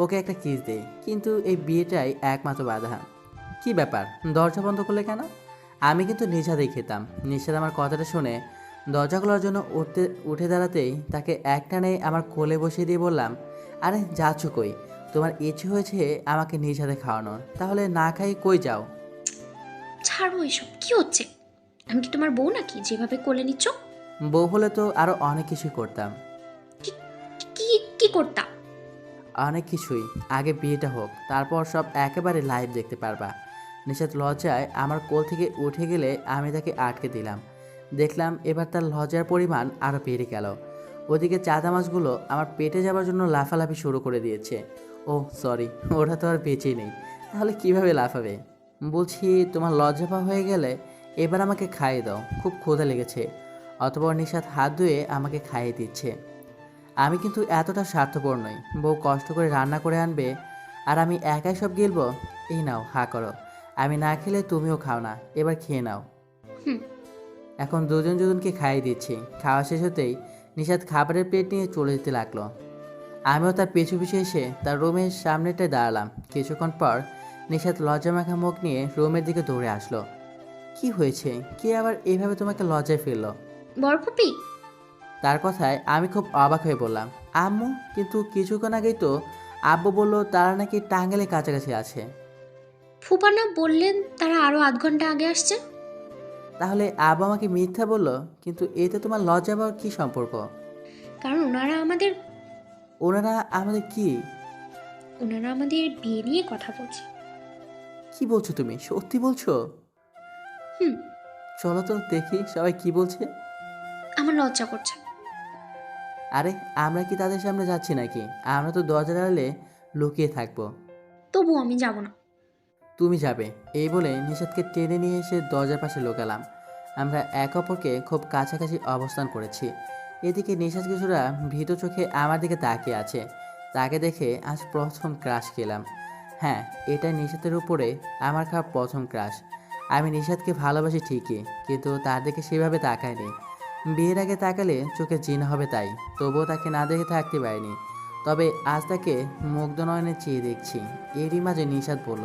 ওকে একটা কিস দেই, কিন্তু এই বিয়েটাই একমাত্র বাধা। কি ব্যাপার, দরজা বন্ধ করলে কেন? আমি কিন্তু নিশাতেই খেতাম। নিশাত আমার কথাটা শুনে দরজা খোলার জন্য উঠে দাঁড়াতেই তাকে একটানে আমার কোলে বসিয়ে দিয়ে বললাম, আরে যাচ্ছ কই? তোমার ইচ্ছে হয়েছে আমাকে নিজ হাতে খাওয়ানোর, তাহলে না খাই কই যাও? ছাড়ো এসব, কি হচ্ছে? আমি কি তোমার বউ নাকি যেভাবে কোলে নিচ্ছ? বউ হলে তো আরও অনেক কিছুই করতাম। কি কি কি করতা? অনেক কিছুই। আগে বিয়েটা হোক, তারপর সব একেবারে লাইভ দেখতে পারবা। নিশাত লজ্জায় আমার কোল থেকে উঠে গেলে আমি তাকে আটকে দিলাম। দেখলাম এবার তার লজ্জার পরিমাণ আরও বেড়ে গেল। ওদিকে চাদা মাছগুলো আমার পেটে যাবার জন্য লাফালাফি শুরু করে দিয়েছে। ও সরি, ওরা তো আর বেঁচেই নেই, তাহলে কিভাবে লাফাবে? বলছি, তোমার লজ্জা পা হয়ে গেলে এবার আমাকে খাইয়ে দাও, খুব ক্ষুধা লেগেছে। অতঃপর নিশাত হাত ধুয়ে আমাকে খাইয়ে দিচ্ছে। আমি কিন্তু এতটা স্বার্থপর নই। বউ কষ্ট করে রান্না করে আনবে আর আমি একাই সব গিলবো? এই নাও, হা করো। আমি না খেলে তুমিও খাও না, এবার খেয়ে নাও। এখন দুজন দুজনকে খাইয়ে দিচ্ছি। খাওয়া শেষ হতেই নিশাত খাবারের প্লেট নিয়ে চলে যেতে লাগলো। আমিও তার পিছু পিছু এসে তার রুমের সামনেটায় দাঁড়ালাম। কিছুক্ষণ পর নিশাত লজ্জামাখা মুখ নিয়ে রুমের দিকে দৌড়ে আসলো। কি হয়েছে? কে আবার এইভাবে তোমাকে লজ্জায় ফেললো? বরপুপি, তার কথায় আমি খুব অবাক হয়ে বললাম, আম্মু, কিন্তু কিছুক্ষণ আগেই তো আব্বু বললো তারা নাকি টাঙ্গাইলের কাছাকাছি আছে। ফুপানা বললেন তারা আরও 8 ঘন্টা আগে আসছে। তাহলে আব্বু আমাকে মিথ্যা বললো, কিন্তু এতে তোমার লজ্জা পাওয়ার কী সম্পর্ক? কারণ ওনারা আমাদের ওনারা আমাদের কি? বিয়ে নিয়ে কথা বলছে। কি বলছো তুমি? সত্যি বলছো? হুম। চলো তো দেখি সবাই কি বলছে। আমার লজ্জা করছে। আরে আমরা কি তাদের সামনে যাচ্ছি নাকি? আমরা তো দরজার আড়ালে লুকিয়ে থাকবো। তবু আমি যাব না। তুমি যাবে। এই বলে নিষাদকে টেনে নিয়ে এসে দরজার পাশে লুকালাম। আমরা এক অপরকে খুব কাছাকাছি অবস্থান করেছি। এদিকে নিষাদ কিছুটা ভীত চোখে আমার দিকে তাকিয়ে আছে। তাকে দেখে আজ প্রথম ক্রাশ খেলাম। হ্যাঁ, এটা নিষাদের উপরে আমার খাওয়া প্রথম ক্রাশ। আমি নিষাদকে ভালোবাসি ঠিকই, কিন্তু তার দিকে সেভাবে তাকাইনি। বিয়ের আগে তাকালে চোখে জিন হবে, তাই তবুও তাকে না দেখে থাকতে পারিনি। তবে আজ তাকে মুগ্ধ নয়নে চেয়ে দেখছি। এরই মাঝে নিষাদ বলল,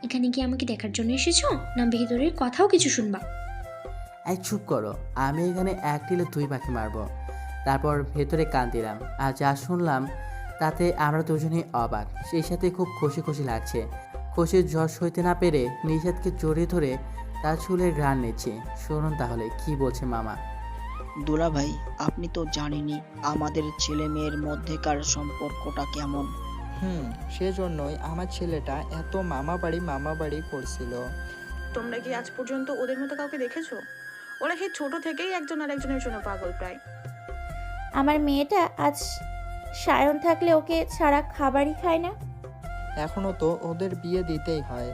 এখানে কি আমাকে দেখার জন্য এসেছো, না ভেতরের কথাও কিছু শুনবা? এই চুপ করো, আমি এখানে এক টিলে 2 পাখি মারবো। তারপর ভেতরে কান দিলাম। আর যা শুনলাম তাতে আমরা দুজনেই অবাক, সেই সাথে খুব খুশি খুশি লাগছে। খুশির জ্বর সইতে না পেরে নিষাদকে জড়িয়ে ধরে তার চুলের ঘ্রাণ নিচ্ছি। শুনুন তাহলে কি বলছে মামা। দুলা ভাই, আপনি তো জানেনই আমাদের ছেলে মেয়ের মধ্যেকার সম্পর্কটা কেমন। সেজন্যই আমার ছেলেটা এত মামা বাড়ি করছিল। তোমরা কি আজ পর্যন্ত ওদের মতো কাউকে দেখেছো? ওরা সেই ছোট থেকেই একজন আর একজনের জন্য পাগল প্রায়। আমার মেয়েটা আজ সায়ন থাকলে ওকে ছাড়া খাবারই খায় না। এখনো তো ওদের বিয়ে দিতেই হয়,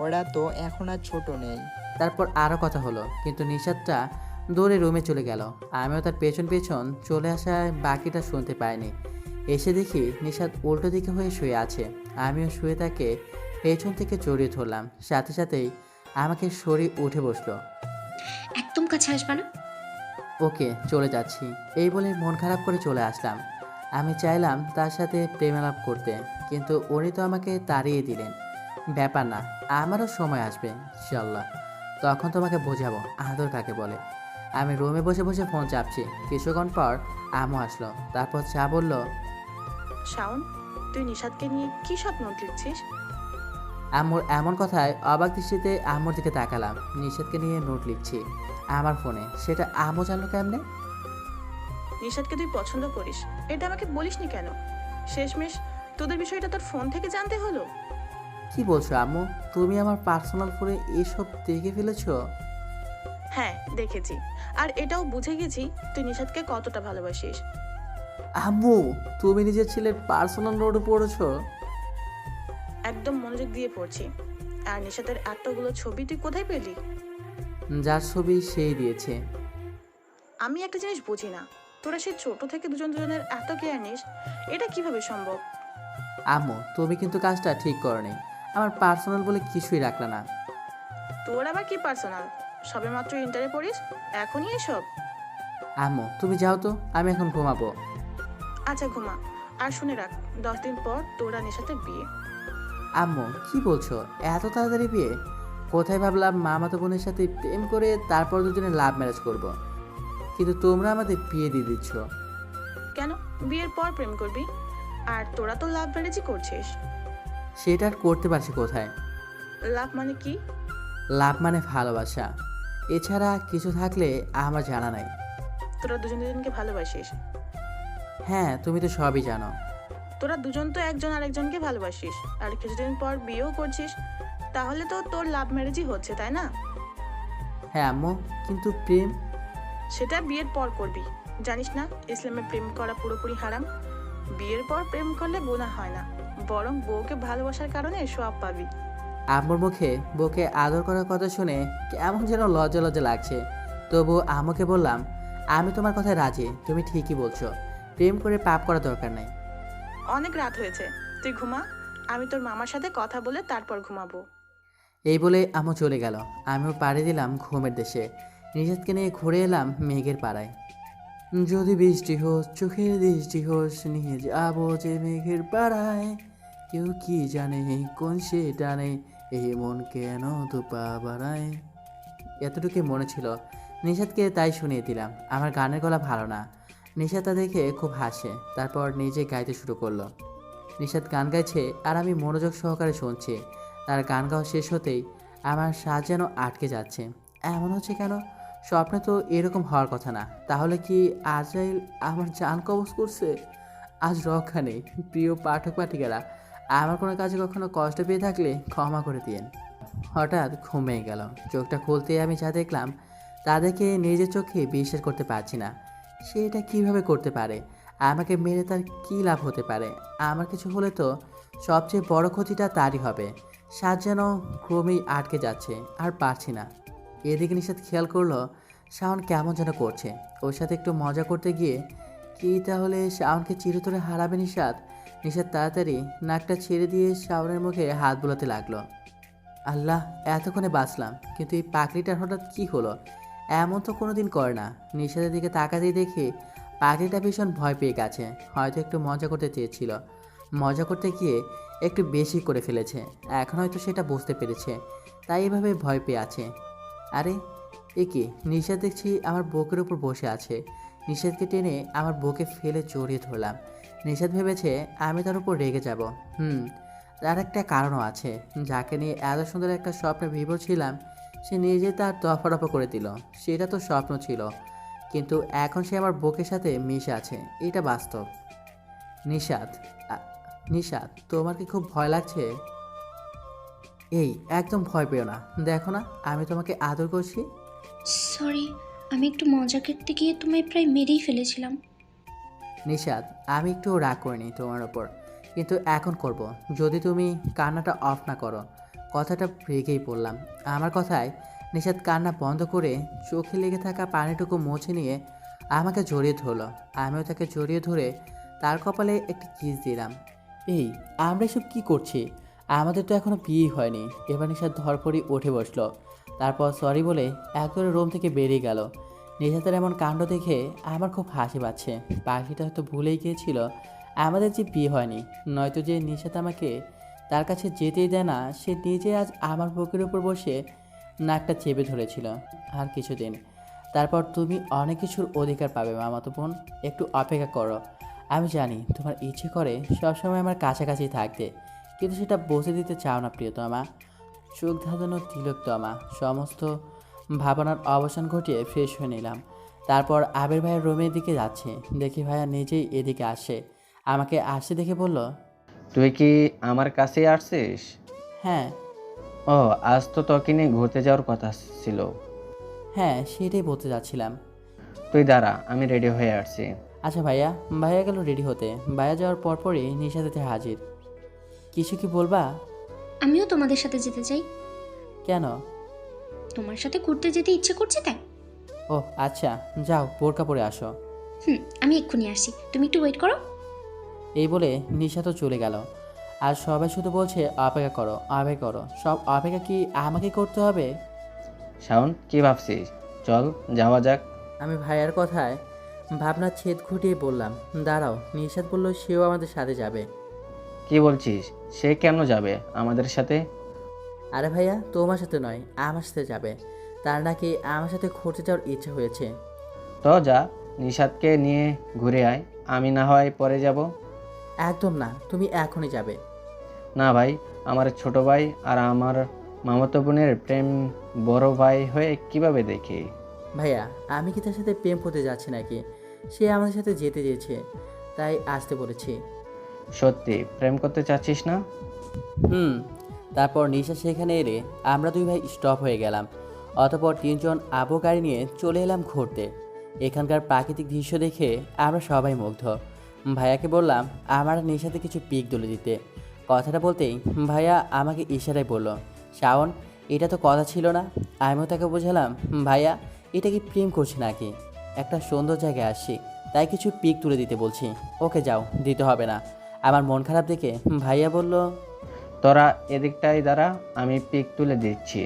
ওরা তো এখন আর ছোট নেই। তারপর আরও কথা হলো, কিন্তু নিষাদটা দৌড়ে রুমে চলে গেল। আমিও তার পেছন পেছন চলে আসায় বাকিটা শুনতে পাইনি। এসে দেখি নিষাদ উল্টো দিকে হয়ে শুয়ে আছে। আমিও শুয়ে তাকে পেছন থেকে জড়িয়ে ধরলাম। সাথে সাথেই আমাকে সরিয়ে উঠে বসলো। একদম কাছে আসবা না। ওকে, চলে যাচ্ছি। এই বলে মন খারাপ করে চলে আসলাম। আমি চাইলাম তার সাথে প্রেমালাপ করতে, কিন্তু উনি তো আমাকে তাড়িয়ে দিলেন। ব্যাপার না, আমারও সময় আসবে ইনশাল্লাহ, তখন তোমাকে বোঝাবো আদর কাকে বলে। আমি রুমে বসে বসে ফোন চাপছি। কিছুক্ষণ পর আমও আসলো। তারপর চা বলল, শাওন, তুই নিশাদকে নিয়ে কি সব নোট লিখছিস? আম্মুর এমন কথায় অবাক দৃষ্টিতে আম্মুর দিকে তাকালাম। নিষাদকে নিয়ে নোট লিখছি আমার ফোনে। সেটা আম্মু জানলো কেমনে? নিশাদকে তুই পছন্দ করিস, এটা আমাকে বলিসনি কেন? শেষমেশ তোদের বিষয়টা তোর ফোন থেকে জানতে হলো। কি বলছো আম্মু? তুমি আমার পার্সোনাল ফোনে এসব দেখে ফেলেছো? হ্যাঁ, দেখেছি। আর এটাও বুঝে গেছি তুই নিশাদকে কতটা ভালোবাসিস। আম্মু, তুমি নিজের ছেলের পার্সোনাল নোটে পড়েছো? একদম মনোযোগ দিয়ে পড়ছি। আর নিশাদের এতগুলো ছবি তুই কোথায় পেলি? যার ছবি সেই দিয়েছে। আমি একটা জিনিস বুঝি না, তোরা সেই ছোট থেকে দুজন দুজনের এত কেয়ার নিস, এটা কিভাবে সম্ভব? আম্মু, তুমি কিন্তু কাজটা ঠিক করনি। আমার পার্সোনাল বলে কিছুই রাখলে না। তোর আবার কি পার্সোনাল? সবে মাত্র ইন্টারে পড়িস, এখনই এসব? আম্মু, তুমি যাও তো, আমি এখন ঘুমাবো। আচ্ছা ঘুমা। আর শুনে রাখ, 10 দিন পর তোরা নিশাতে বিয়ে। আম্মু, কি বলছো? এত তাড়াতাড়ি বিয়ে? কোথায় ভাবলাম মামাতো বোনের সাথে প্রেম করে তারপর দুজনে লাভ ম্যারেজ করব। কিন্তু তোমরা আমাদের বিয়ে দিয়ে দিচ্ছ। কেন বিয়ের পর প্রেম করবি? আর তোরা তো লাভ ম্যারেজই করছিস। সেটা আর করতে পারছি কোথায়? লাভ মানে কি? লাভ মানে ভালোবাসা, এছাড়া কিছু থাকলে আমার জানা নাই। তোরা দুজন দুজনকে ভালোবাসিস? হ্যাঁ, তুমি তো সবই জানো। তোরা দুজন তো একজন আরেকজনকে ভালোবাসিস, আর কিছুদিন পর বিয়েও করছিস, তাহলে তো তোর লাভ ম্যারেজই হচ্ছে, তাই না? হ্যাঁ আম্মু, কিন্তু প্রেম? সেটা বিয়ের পর করবি। জানিস না ইসলামে প্রেম করা পুরোপুরি হারাম। বিয়ের পর প্রেম করলে গুনাহ হয় না, বরং বউকে ভালোবাসার কারণে সওয়াব পাবি। আম্মুর মুখে বউকে আদর করার কথা শুনে কেমন যেন লজ্জা লজ্জা লাগছে। তবু আম্মুকে বললাম, আমি তোমার কথায় রাজি, তুমি ঠিকই বলছো। প্রেম করে পাপ করা দরকার নাই। অনেক রাত হয়েছে, তুই ঘুমা। আমি তোর মামার সাথে কথা বলে তারপর ঘুমাবো। এই বলে আম্মু চলে গেল। আমিও পাড়ি দিলাম ঘুমের দেশে। নিষাদকে নিয়ে ঘুরে এলাম মেঘের পাড়ায়। যদি বৃষ্টি হোস চোখের দৃষ্টি হোস নিয়ে যাবো যে মেঘের পাড়ায়, কেউ কি জানে কোন সে টানে এই মন কেন তো পা বাড়ায়। এতটুকুই মনে ছিল, নিষাদকে তাই শুনিয়ে দিলাম। আমার গানের গলা ভালো না। নিষাদ তা দেখে খুব হাসে, তারপর নিজে গাইতে শুরু করলো। নিষাদ গান গাইছে আর আমি মনোযোগ সহকারে শুনছি। তার গান গাওয়া শেষ হতেই আমার শ্বাস যেন আটকে যাচ্ছে। এমন হচ্ছে কেন? স্বপ্নে তো এরকম হওয়ার কথা না। তাহলে কি আজরাইল আমার জান কবজ করছে? আজ রক্ষা নেই। প্রিয় পাঠক পাঠিকারা, আমার কোনো কাজে কখনো কষ্ট পেয়ে থাকলে ক্ষমা করে দিয়েন। হঠাৎ ঘুমিয়ে গেল। চোখটা খুলতে আমি যা দেখলাম তা দেখে নিজের চোখে বিশ্বাস করতে পারছি না। সে এটা কীভাবে করতে পারে? আমাকে মেরে তার কী লাভ হতে পারে? আমার কিছু হলে তো সবচেয়ে বড় ক্ষতিটা তারই হবে। শ্বাস যেন ক্রমেই আটকে যাচ্ছে, আর পারছি না। এদিকে নিষাদ খেয়াল করলো শাওন কেমন যেন করছে। ওর সাথে একটু মজা করতে গিয়ে কি তাহলে শাওনকে চিরতরে হারাবে নিষাদ? নিষাদ তাড়াতাড়ি নাকটা ছেড়ে দিয়ে শাওনের মুখে হাত বোলাতে লাগলো। আল্লাহ, এতক্ষণে বাঁচলাম, কিন্তু এই পাখিটার হঠাৎ কি হলো? এমন তো কোনোদিন করে না। নিষাদের দিকে তাকাতেই দেখি পাখিটা ভীষণ ভয় পেয়ে গেছে। হয়তো একটু মজা করতে চেয়েছিল। মজা করতে গিয়ে একটু বেশি করে ফেলেছে। এখন হয়তো সেটা বুঝতে পেরেছে, তাই এভাবে ভয় পেয়ে আছে। আরে এ কি? নিষাদ দেখছি আমার বুকের উপর বসে আছে। নিষাদকে টেনে আমার বুকে ফেলে জড়িয়ে ধরলাম। নিষাদ ভেবেছে আমি তার উপর রেগে যাব। তার একটা কারণও আছে। যাকে নিয়ে এত সুন্দর একটা স্বপ্নে বিভোর ছিলাম, সে নিজে তার দফারফা করে দিল। সেটা তো স্বপ্ন ছিল, কিন্তু এখন সে আমার বুকের সাথে মিশে আছে, এটা বাস্তব। নিষাদ, নিষাদ, তোমার কি খুব ভয় লাগছে? এই, একদম ভয় পেও না। দেখো না আমি তোমাকে আদর করছি। সরি, আমি একটু মজা করতে গিয়ে তোমায় প্রায় মেরেই ফেলেছিলাম। নিষাদ, আমি একটু রাগ করিনি তোমার ওপর, কিন্তু এখন করব যদি তুমি কান্নাটা অফ না করো। কথাটা রেগেই বললাম। আমার কথায় নিষাদ কান্না বন্ধ করে চোখে লেগে থাকা পানিটুকু মুছে নিয়ে আমাকে জড়িয়ে ধরলো। আমিও তাকে জড়িয়ে ধরে তার কপালে একটি কিস দিলাম। এই, আমরা এসব কী করছি? আমাদের তো এখনও বিয়ে হয়নি। এবার নিষাদ ধরপড়ি উঠে বসলো, তারপর সরি বলে একবারে রুম থেকে বেরিয়ে গেল। নিষাদের এমন কাণ্ড দেখে আমার খুব হাসি পাচ্ছে। পাখিটা হয়তো ভুলেই গিয়েছিল আমাদের যে বিয়ে হয়নি, নয়তো যে নিষাদ আমাকে তার কাছে যেতেই দেয় না, সে নিজে আজ আমার বুকের উপর বসে নাকটা চেপে ধরেছিল। আর কিছুদিন তারপর তুমি অনেক কিছুর অধিকার পাবে মামাতো বোন। একটু অপেক্ষা করো। আমি জানি তোমার ইচ্ছে করে সবসময় আমার কাছাকাছি থাকতে, কিন্তু সেটা বসে দিতে চাও না প্রিয়তমা। চোখ ধাঁধানো তিলোত্তমা। সমস্ত ভাবনার অবসান ঘটিয়ে ফ্রেশ হয়ে নিলাম। তারপর আবির ভাইয়ের রুমের দিকে যাচ্ছে, দেখি ভাইয়া নিজেই এদিকে আসে। আমাকে আসতে দেখে বলল, তুই কি আমার কাছেই আসছিস? হ্যাঁ। ও, আজ তো তোকে নিয়ে ঘুরতে যাওয়ার কথা ছিল। হ্যাঁ, সেটাই বলতে যাচ্ছিলাম। তুই দাঁড়া, আমি রেডি হয়ে আসছি। আচ্ছা ভাইয়া। ভাইয়া গেল রেডি হতে। ভাইয়া যাওয়ার পরপরই নিশাতে হাজির। কিছু কি বলবা? আমিও তোমাদের সাথে যেতে চাই। কেন? তোমার সাথে ঘুরতে যেতে ইচ্ছে করছে তাই। ও আচ্ছা, যাও বোরকা পরে আসো। আমি এক্ষুনি আসছি, তুমি একটু ওয়েট করো। এই বলে নিশা তো চলে গেল। আর সবাই শুধু বলছে অপেক্ষা করো, অপেক্ষা করো। সব অপেক্ষা কি আমাকে করতে হবে? শাওন, কি ভাবছিস? চল যাওয়া যাক। আমি ভাইয়ার কথায় ভাবনার ছেদ ঘটিয়ে বললাম, দাঁড়াও। নিশাদ বলল সেও আমাদের সাথে যাবে। কি বলছিস? সে কেন যাবে আমাদের সাথে? আরে ভাইয়া, তোমার সাথে নয়, আমার সাথে যাবে। তার নাকি আমার সাথে ঘুরতে যাওয়ার ইচ্ছা হয়েছে। তো যা, নিশাদকে নিয়ে ঘুরে আয়। আমি না হয় পরে যাব। একদম না, তুমি এখনই যাবে। না ভাই, আমার ছোট ভাই আর আমার মামাতো বোনের প্রেম বড় ভাই হয়ে কিভাবে দেখি? ভাইয়া, আমি কি তার সাথে প্রেম করতে যাচ্ছি নাকি? সে আমাদের সাথে যেতে চেয়েছে, তাই আসতে বলেছি। সত্যি প্রেম করতে চাচ্ছিস না? তারপর নিশা সেখানে এলে আমরা দুই ভাই স্টপ হয়ে গেলাম। অতপর তিনজন আবু গাড়ি নিয়ে চলে এলাম ঘুরতে। এখানকার প্রাকৃতিক দৃশ্য দেখে আমরা সবাই মুগ্ধ। ভাইয়াকে বললাম আমার নিশাতে কিছু পিক তুলে দিতে। কথাটা বলতেই ভাইয়া আমাকে ইশারায় বলল, শাওন, এটা তো কথা ছিল না। আমিও তাকে বোঝালাম, ভাইয়া এটা কি প্রেম করছি নাকি? একটা সুন্দর জায়গায় আসছি, তাই কিছু পিক তুলে দিতে বলছি। ওকে যাও, দিতে হবে না। আমার মন খারাপ দেখে ভাইয়া বলল, তোরা এদিকটাই দাঁড়া, আমি পিক তুলে দিচ্ছি।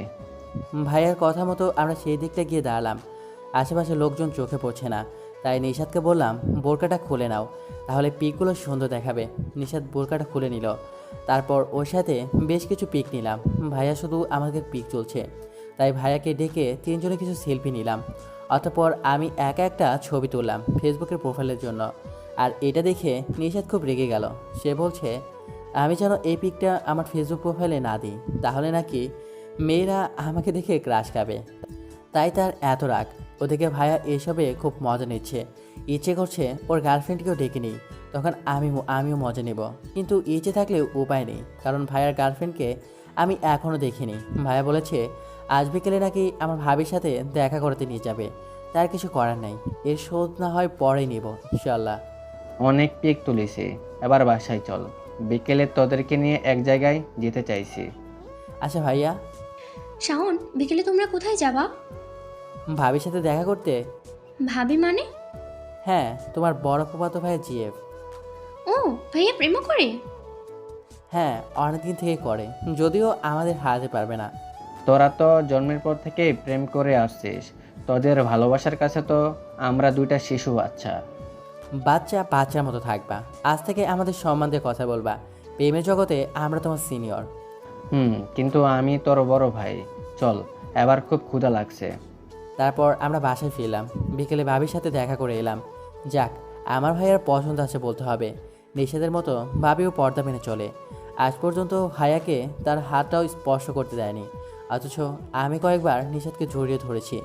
ভাইয়ার কথা মতো আমরা সেই দিকটা গিয়ে দাঁড়ালাম। আশেপাশে লোকজন চোখে পড়ছে না, তাই নিশাদকে বললাম বোরকাটা খুলে নাও, তাহলে পিকগুলো সুন্দর দেখাবে। নিশাদ বোরকাটা খুলে নিল। তারপর ওর সাথে বেশ কিছু পিক নিলাম। ভাইয়া শুধু আমাদের পিক চলছে, তাই ভাইয়াকে ডেকে তিনজনে কিছু সেলফি নিলাম। অতঃপর আমি একা একটা ছবি তুললাম ফেসবুকের প্রোফাইলের জন্য। আর এটা দেখে নিশাদ খুব রেগে গেল। সে বলছে আমি যেন এই পিকটা আমার ফেসবুক প্রোফাইলে না দিই, তাহলে নাকি মেয়েরা আমাকে দেখে ক্রাশ খাবে। তাই তার এত রাগ। ওদিকে ভাইয়া এসবে খুব মজা নিচ্ছে। ইচ্ছে করছে ওর গার্লফ্রেন্ডকেও ডেকে নিই, তখন আমিও মজা নেব। কিন্তু ইচ্ছে থাকলেও উপায় নেই, কারণ ভাইয়ার গার্লফ্রেন্ডকে আমি এখনও দেখিনি। ভাইয়া বলেছে আজ বিকেলে নাকি আমার ভাবির সাথে দেখা করতে নিয়ে যাবে। তার কিছু করার নাই, এর শোধ না হয় পরেই নেব ইনশাল্লাহ। অনেক পিক তুলেছি, এবার বাসায় চল। বিকেলে তোদেরকে নিয়ে এক জায়গায় যেতে চাইছি। আচ্ছা ভাইয়া। শাওন, বিকেলে তোমরা কোথায় যাবা? ভাবির সাথে দেখা করতে? ভাবি মানে? হ্যাঁ, তোমার বড় ফুফাতো ভাইয়ের জিএফ। ও, ভাইয়া প্রেমও করে? হ্যাঁ, অনেকদিন থেকে করে, যদিও আমাদের হারাতে পারবে না। তোরা তো জন্মের পর থেকেই প্রেম করে আসছিস, তোদের ভালোবাসার কাছে তো আমরা দুইটা শিশু বাচ্চা। বাচ্চা বাচ্চার মতো থাকবা, আজ থেকে আমাদের সম্মান দিয়ে কথা বলবা। প্রেমের জগতে আমরা তোমার সিনিয়র। কিন্তু আমি তোর বড় ভাই। চল, এবার খুব ক্ষুধা লাগছে। তারপর আমরা বাসায় ফিরলাম। বিকেলে ভাবির সাথে দেখা করে এলাম। যাক, আমার ভাইয়ার পছন্দ আছে বলতে হবে। নিষেধের মতো ভাবিও পর্দা মেনে চলে। আজ পর্যন্ত ভাইয়াকে তার হাতটাও স্পর্শ করতে দেয়নি, অথচ আমি কয়েকবার নিষেধকে জড়িয়ে ধরেছি,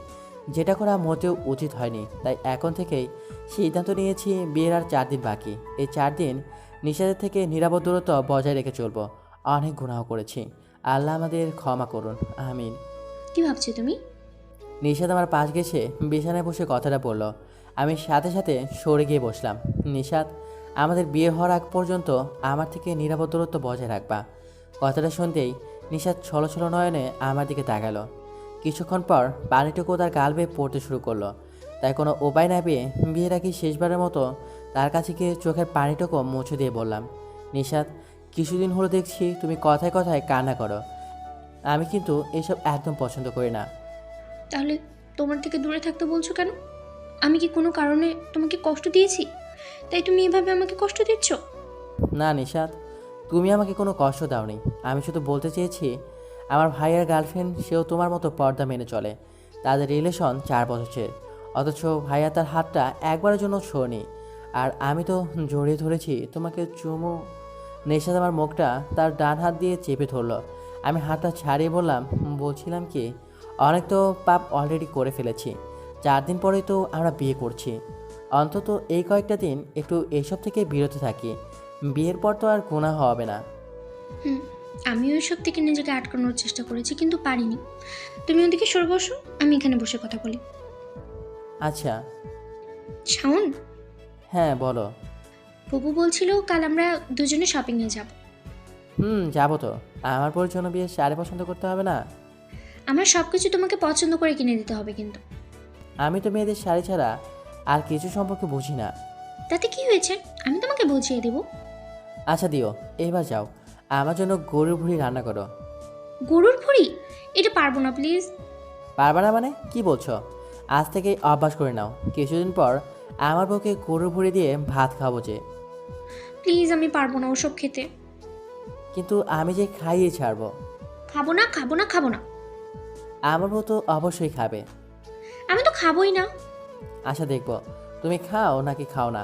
যেটা করা মোটেও উচিত হয়নি। তাই এখন থেকেই সিদ্ধান্ত নিয়েছি বিয়ের আর 4 দিন বাকি। এই 4 দিন নিষেধের থেকে নিরাপদ দূরত্ব বজায় রেখে চলবো। অনেক গুনাহ করেছি, আল্লাহ আমাদের ক্ষমা করুন, আমিন। কি ভাবছো তুমি? নিশাদ আমার পাশ গেছে বিছানায় বসে কথাটা বলল। আমি সাথে সাথে সরে গিয়ে বসলাম। নিশাদ, আমাদের বিয়ে হওয়ার আগ পর্যন্ত আমার থেকে নিরাপদ দূরত্ব বজায় রাখবা। কথাটা শুনতেই নিশাদ ছলো ছলো নয়নে আমার দিকে তাকালো। কিছুক্ষণ পর পানিটুকু তার গাল বেয়ে পড়তে শুরু করলো। তাই কোনো উপায় না পেয়ে বিয়ের আগে শেষবারের মতো তার কাছে গিয়ে চোখের পানিটুকু মুছে দিয়ে বললাম, নিশাদ, কিছুদিন হলো দেখছি তুমি কথায় কথায় কান্না করো। আমি কিন্তু এসব একদম পছন্দ করি না। তাহলে তোমার থেকে দূরে থাকতে বলছো কেন? আমি কি কোনো কারণে তোমাকে কষ্ট দিয়েছি, তাই তুমি এভাবে আমাকে কষ্ট দিচ্ছ? না নিশাদ, তুমি আমাকে কোনো কষ্ট দাওনি। আমি শুধু বলতে চেয়েছি আমার ভাইয়ের গার্লফ্রেন্ড, সেও তোমার মতো পর্দা মেনে চলে। তাদের রিলেশন 4 বছরের, অথচ ভাইয়া তার হাতটা একবারের জন্য ছোঁয়নি। আর আমি তো জড়িয়ে ধরেছি তোমাকে চুমু। নিশাদ আমার মুখটা তার ডান হাত দিয়ে চেপে ধরলো। আমি হাতটা ছাড়িয়ে বললাম, বলছিলাম কি, অনেক তো পাপ অলরেডি করে ফেলেছি। 4 দিন পরেই তো আমরা বিয়ে করছি। অন্তত এই কয়েকটা দিন একটু এসব থেকে বিরত থাকি। বিয়ের পর তো আর গুনাহ হবে না। হুম, আমিও এসব থেকে নিজেকে আটকানোর চেষ্টা করেছি, কিন্তু পারিনি। তুমি ওদিকে সরে বসো, আমি এখানে বসে কথা বলি। আচ্ছা। শাওন, হ্যাঁ বলো। বুবু বলছিল কাল আমরা দুজনে শপিংয়ে যাব। যাবো তো। আমার পর জন্য বিয়ে শাড়ি পছন্দ করতে হবে না? আমার সব কিছু তোমাকে পছন্দ করে কিনে দিতে হবে কিন্তু। আমি তো মেয়েদের শাড়ি ছাড়া আর কিছু সম্পর্কে বুঝি না। তাতে কি হয়েছে, আমি তোমাকে বুঝিয়ে দেব। আচ্ছা দিও, এবার যাও, আমার জন্য গরুর ভুঁড়ি রান্না করো। গরুর ভুঁড়ি? এটা পারবো না প্লিজ। পারবা না মানে কি বলছো? আজ থেকে অভ্যাস করে নাও, কিছুদিন পর আমার বউকে গরুর ভুঁড়ি দিয়ে ভাত খাবো যে। প্লিজ, আমি পারবো না ওসব খেতে। কিন্তু আমি যে খাইয়ে ছাড়বো। খাবো না, খাবো না, খাবো না। আমার বউ তো অবশ্যই খাবে। আমি তো খাবোই না। আচ্ছা দেখবো তুমি খাও নাকি খাও না।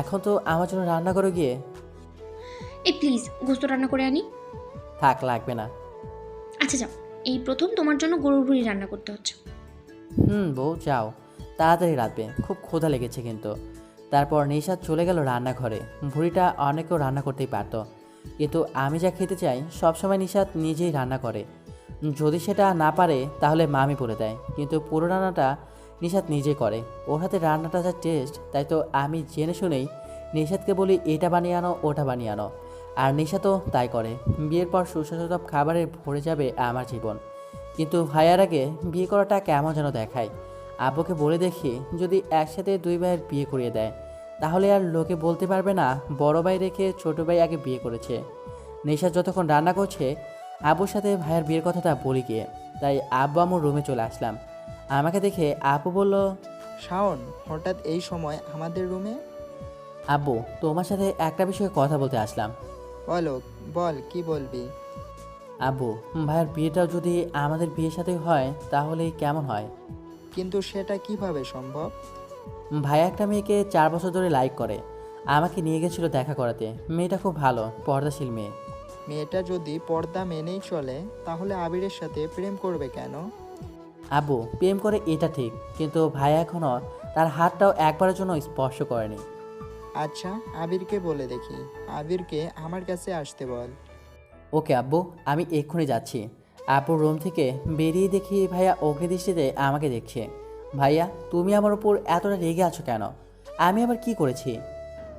এখন তো আমার জন্য রান্না করো গিয়ে। এই প্লিজ, গোস্ত রান্না করে আনি। থাক, লাগবে না। আচ্ছা যাও, এই প্রথম তোমার জন্য গরুর ভুঁড়ি রান্না করতে হচ্ছে। বউ যাও, তাড়াতাড়ি রাখবে, খুব ক্ষুধা লেগেছে কিন্তু। তারপর নিশাদ চলে গেল রান্নাঘরে। ভুঁড়িটা অনেকেও রান্না করতেই পারত, কিন্তু আমি যা খেতে চাই সবসময় নিশাদ নিজেই রান্না করে। যদি সেটা না পারে তাহলে মামি বলে দেয়, কিন্তু পুরো রান্নাটা নিশাদ নিজে করে। ওর হাতে রান্নাটা যা টেস্ট, তাই তো আমি জেনে শুনেই নিশাদকে বলি এটা বানিয়ে আনো, ওটা বানিয়ে আনো, আর নিশাদও তাই করে। বিয়ের পর সুস্বাদু সব খাবারে ভরে যাবে আমার জীবন। কিন্তু ভাইয়ার আগে বিয়ে করাটা কেমন যেন দেখায়। আব্বুকে বলে দেখি যদি একসাথে 2 ভাইয়ের বিয়ে করিয়ে দেয়, তাহলে আর লোকে বলতে পারবে না বড় ভাই রেখে ছোট ভাই আগে বিয়ে করেছে। নিশাদ যতক্ষণ রান্না করছে আব্বুর সাথে ভাইয়ের বিয়ের কথাটা বলি গিয়ে। তাই আব্বু আম্মুর রুমে চলে আসলাম। আমাকে দেখে আপু বলল, শাওন, হঠাৎ এই সময় আমাদের রুমে? আব্বু তোমার সাথে একটা বিষয়ে কথা বলতে আসলাম। বলো, বল কি বলবি? আব্বু, ভাইয়ের বিয়েটাও যদি আমাদের বিয়ের সাথে হয় তাহলে কেমন হয়? কিন্তু সেটা কিভাবে সম্ভব? ভাইয়া একটা মেয়েকে 4 বছর ধরে লাইক করে, আমাকে নিয়ে গেছিল দেখা করাতে। মেয়েটা খুব ভালো, পর্দাশীল মেয়ে। মেয়েটা যদি পর্দা মেনেই চলে তাহলে আবিরের সাথে প্রেম করবে কেন? আব্বু, প্রেম করে এটা ঠিক, কিন্তু ভাইয়া এখনও তার হাতটাও একবারের জন্য স্পর্শ করেনি। আচ্ছা, আবিরকে বলে দেখি। আবিরকে আমার কাছে আসতে বল। ওকে আব্বু, আমি এক্ষুনি যাচ্ছি। আপুর রুম থেকে বেরিয়ে দেখি ভাইয়া অগ্নিদৃষ্টিতে আমাকে দেখছে। ভাইয়া, তুমি আমার উপর এতটা রেগে আছো কেন? আমি আবার কি করেছি?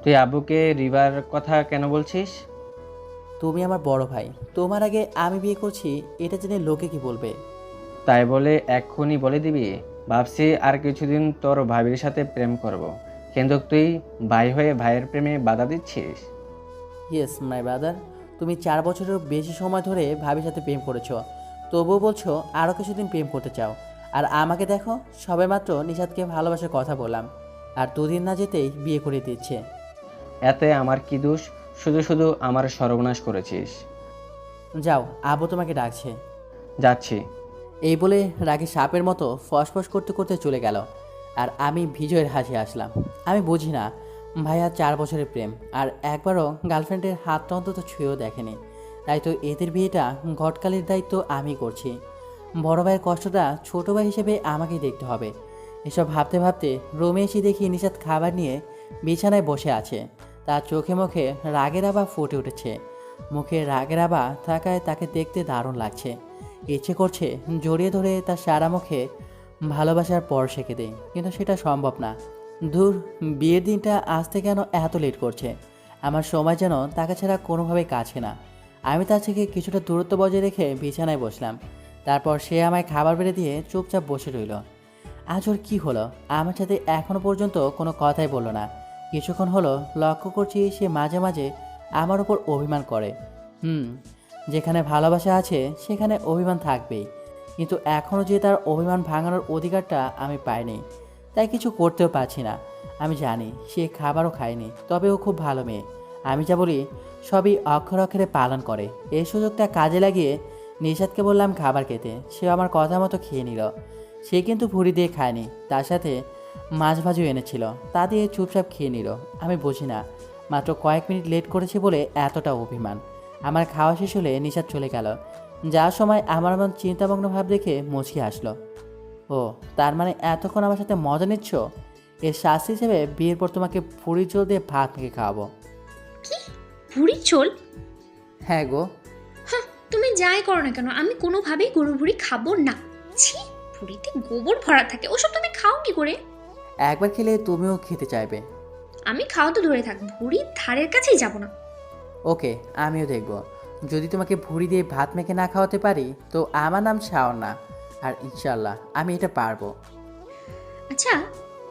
তুই আব্বুকে রিবার কথা কেন বলছিস? তুমি আমার বড় ভাই, তোমার আগে আমি বিয়ে করছি, এটা জেনে লোকে কি বলবে? তাই বলে এক্ষুনি বলে দিবি? ভাবছি আর কিছুদিন তোর ভাবির সাথে প্রেম করব। কিন্তু তুই ভাই হয়ে ভাইয়ের প্রেমে বাধা দিচ্ছিস। ইয়েস মাই ব্রাদার, তুমি 4 বছরের বেশি সময় ধরে ভাবির সাথে প্রেম করেছো, তবুও বলছো আরও কিছুদিন প্রেম করতে চাও। আর আমাকে দেখো, সবেমাত্র নিশাদকে ভালোবাসার কথা বললাম, আর 2 দিন না যেতেই বিয়ে করে দিচ্ছে। এতে আমার কি দোষ? শুধু শুধু আমার সর্বনাশ করেছিস। যাও, আব্বু তোমাকে ডাকছে। যাচ্ছি। এই বলে রাগে সাপের মতো ফসফস করতে করতে চলে গেল। আর আমি বিজয়ের হাসি আসলাম। আমি বুঝি না, ভাইয়া 4 বছরের প্রেম, আর একবারও গার্লফ্রেন্ডের হাতটা অন্তত ছুঁয়েও দেখেনি। তাই তো এদের বিয়েটা ঘটকালির দায়িত্ব আমি করছি। বড় ভাইয়ের কষ্টটা ছোট ভাই হিসেবে আমাকেই দেখতে হবে। এসব ভাবতে ভাবতে রুমে এসে দেখি নিশাদ খাবার নিয়ে বিছানায় বসে আছে। তার চোখে মুখে রাগের আভা ফুটে উঠেছে। মুখে রাগের আভা থাকায় তাকে দেখতে দারুণ লাগছে। ইচ্ছে করছে জড়িয়ে ধরে তার সারা মুখে ভালোবাসার পর সেঁকে দেয়, কিন্তু সেটা সম্ভব না। দূর, বিয়ের দিনটা আসতে কেন এত লেট করছে? আমার সময় যেন তাকে ছাড়া কোনোভাবে কাছে না। আমি তার থেকে কিছুটা দূরত্ব বজায় রেখে বিছানায় বসলাম। তারপর সে আমায় খাবার বেড়ে দিয়ে চুপচাপ বসে রইল। আজ ওর কী হলো? আমার সাথে এখনও পর্যন্ত কোনো কথাই বললো না। কিছুক্ষণ হলো লক্ষ্য করছি সে মাঝে মাঝে আমার উপর অভিমান করে। যেখানে ভালোবাসা আছে সেখানে অভিমান থাকবেই, কিন্তু এখনও যে তার অভিমান ভাঙানোর অধিকারটা আমি পাইনি, তাই কিছু করতেও পারছি না। আমি জানি সে খাবারও খায়নি, তবে ও খুব ভালো মেয়ে। আমি যা বলি সবই অক্ষরে অক্ষরে পালন করে। এই সুযোগটা কাজে লাগিয়ে নিশাদকে বললাম খাবার খেতে। সে আমার কথা মতো খেয়ে নিল। সে কিন্তু ভুঁড়ি দিয়ে খায়নি, তার সাথে মাছ ভাজিও এনেছিল, তা দিয়ে চুপচাপ খেয়ে নিল। আমি বুঝি না, মাত্র কয়েক মিনিট লেট করেছে বলে এতটা অভিমান। আমার খাওয়া শেষ হলে নিশাদ চলে গেল। যাওয়ার সময় আমার মন চিন্তামগ্ন ভাব দেখে মুচকি আসলো। ও, তার মানে এতক্ষণ আমার সাথে মজা নিচ্ছ? এর শাস্তি হিসেবে বিয়ের পর তোমাকে ফুড়ির ঝোল দিয়ে ভাত মেখে খাওয়াবো। কি? ভুড়ির ঝোল? হ্যাঁ গো। হ্যাঁ, তুমি যাই করো না কেন, আমি কোনোভাবেই গরুর ভুড়ি খাবো না। ছি, ভুড়িতে গোবর ভরা থাকে, ওসব তুমি খাও কি করে? একবার খেলে তুমিও খেতে চাইবে। আমি খাওয়া তো ধরে থাক, ভুড়ির ধারের কাছেই যাব না। ওকে, আমিও দেখব। যদি তোমাকে ভুঁড়ি দিয়ে ভাত মেখে না খাওয়াতে পারি তো আমার নাম শাওন না। আর ইনশাল্লাহ আমি এটা পারবো। আচ্ছা,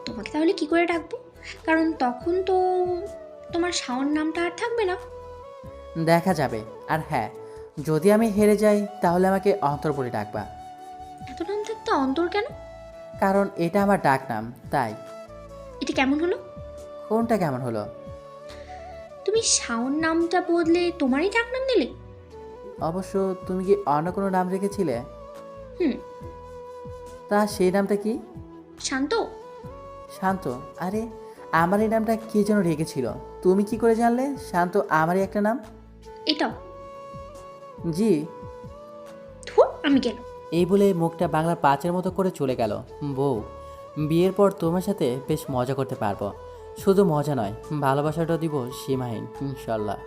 তোমাকে তাহলে কি করে ডাকবো? কারণ তখন তো তোমার শাওন নামটা আর থাকবে না। দেখা যাবে। আর হ্যাঁ, যদি আমি হেরে যাই তাহলে আমাকে অন্তর বলে ডাকবা। এত নাম থাকতে অন্তর কেন? কারণ এটা আমার ডাক নাম, তাই। এটা কেমন হলো? কোনটা কেমন হলো? তুমি শাওন নামটা বদলে তোমারই ডাক নাম দিলে। অবশ্য তুমি কি অন্য কোনো নাম রেখেছিলে? হুম। তা সেই নামটা কি? শান্ত। শান্ত? আরে, আমার এই নামটা কে যেন রেখেছিল। তুমি কি করে জানলে শান্ত আমারই একটা নাম? এটাও? জি। ধুর, আমি গেলাম। এই বলে মুখটা বাংলার পাঁচের মতো করে চলে গেল। বউ, বিয়ের পর তোমার সাথে বেশ মজা করতে পারবো। শুধু মজা নয়, ভালোবাসাটাও দিব সীমাহীন ইনশাল্লাহ।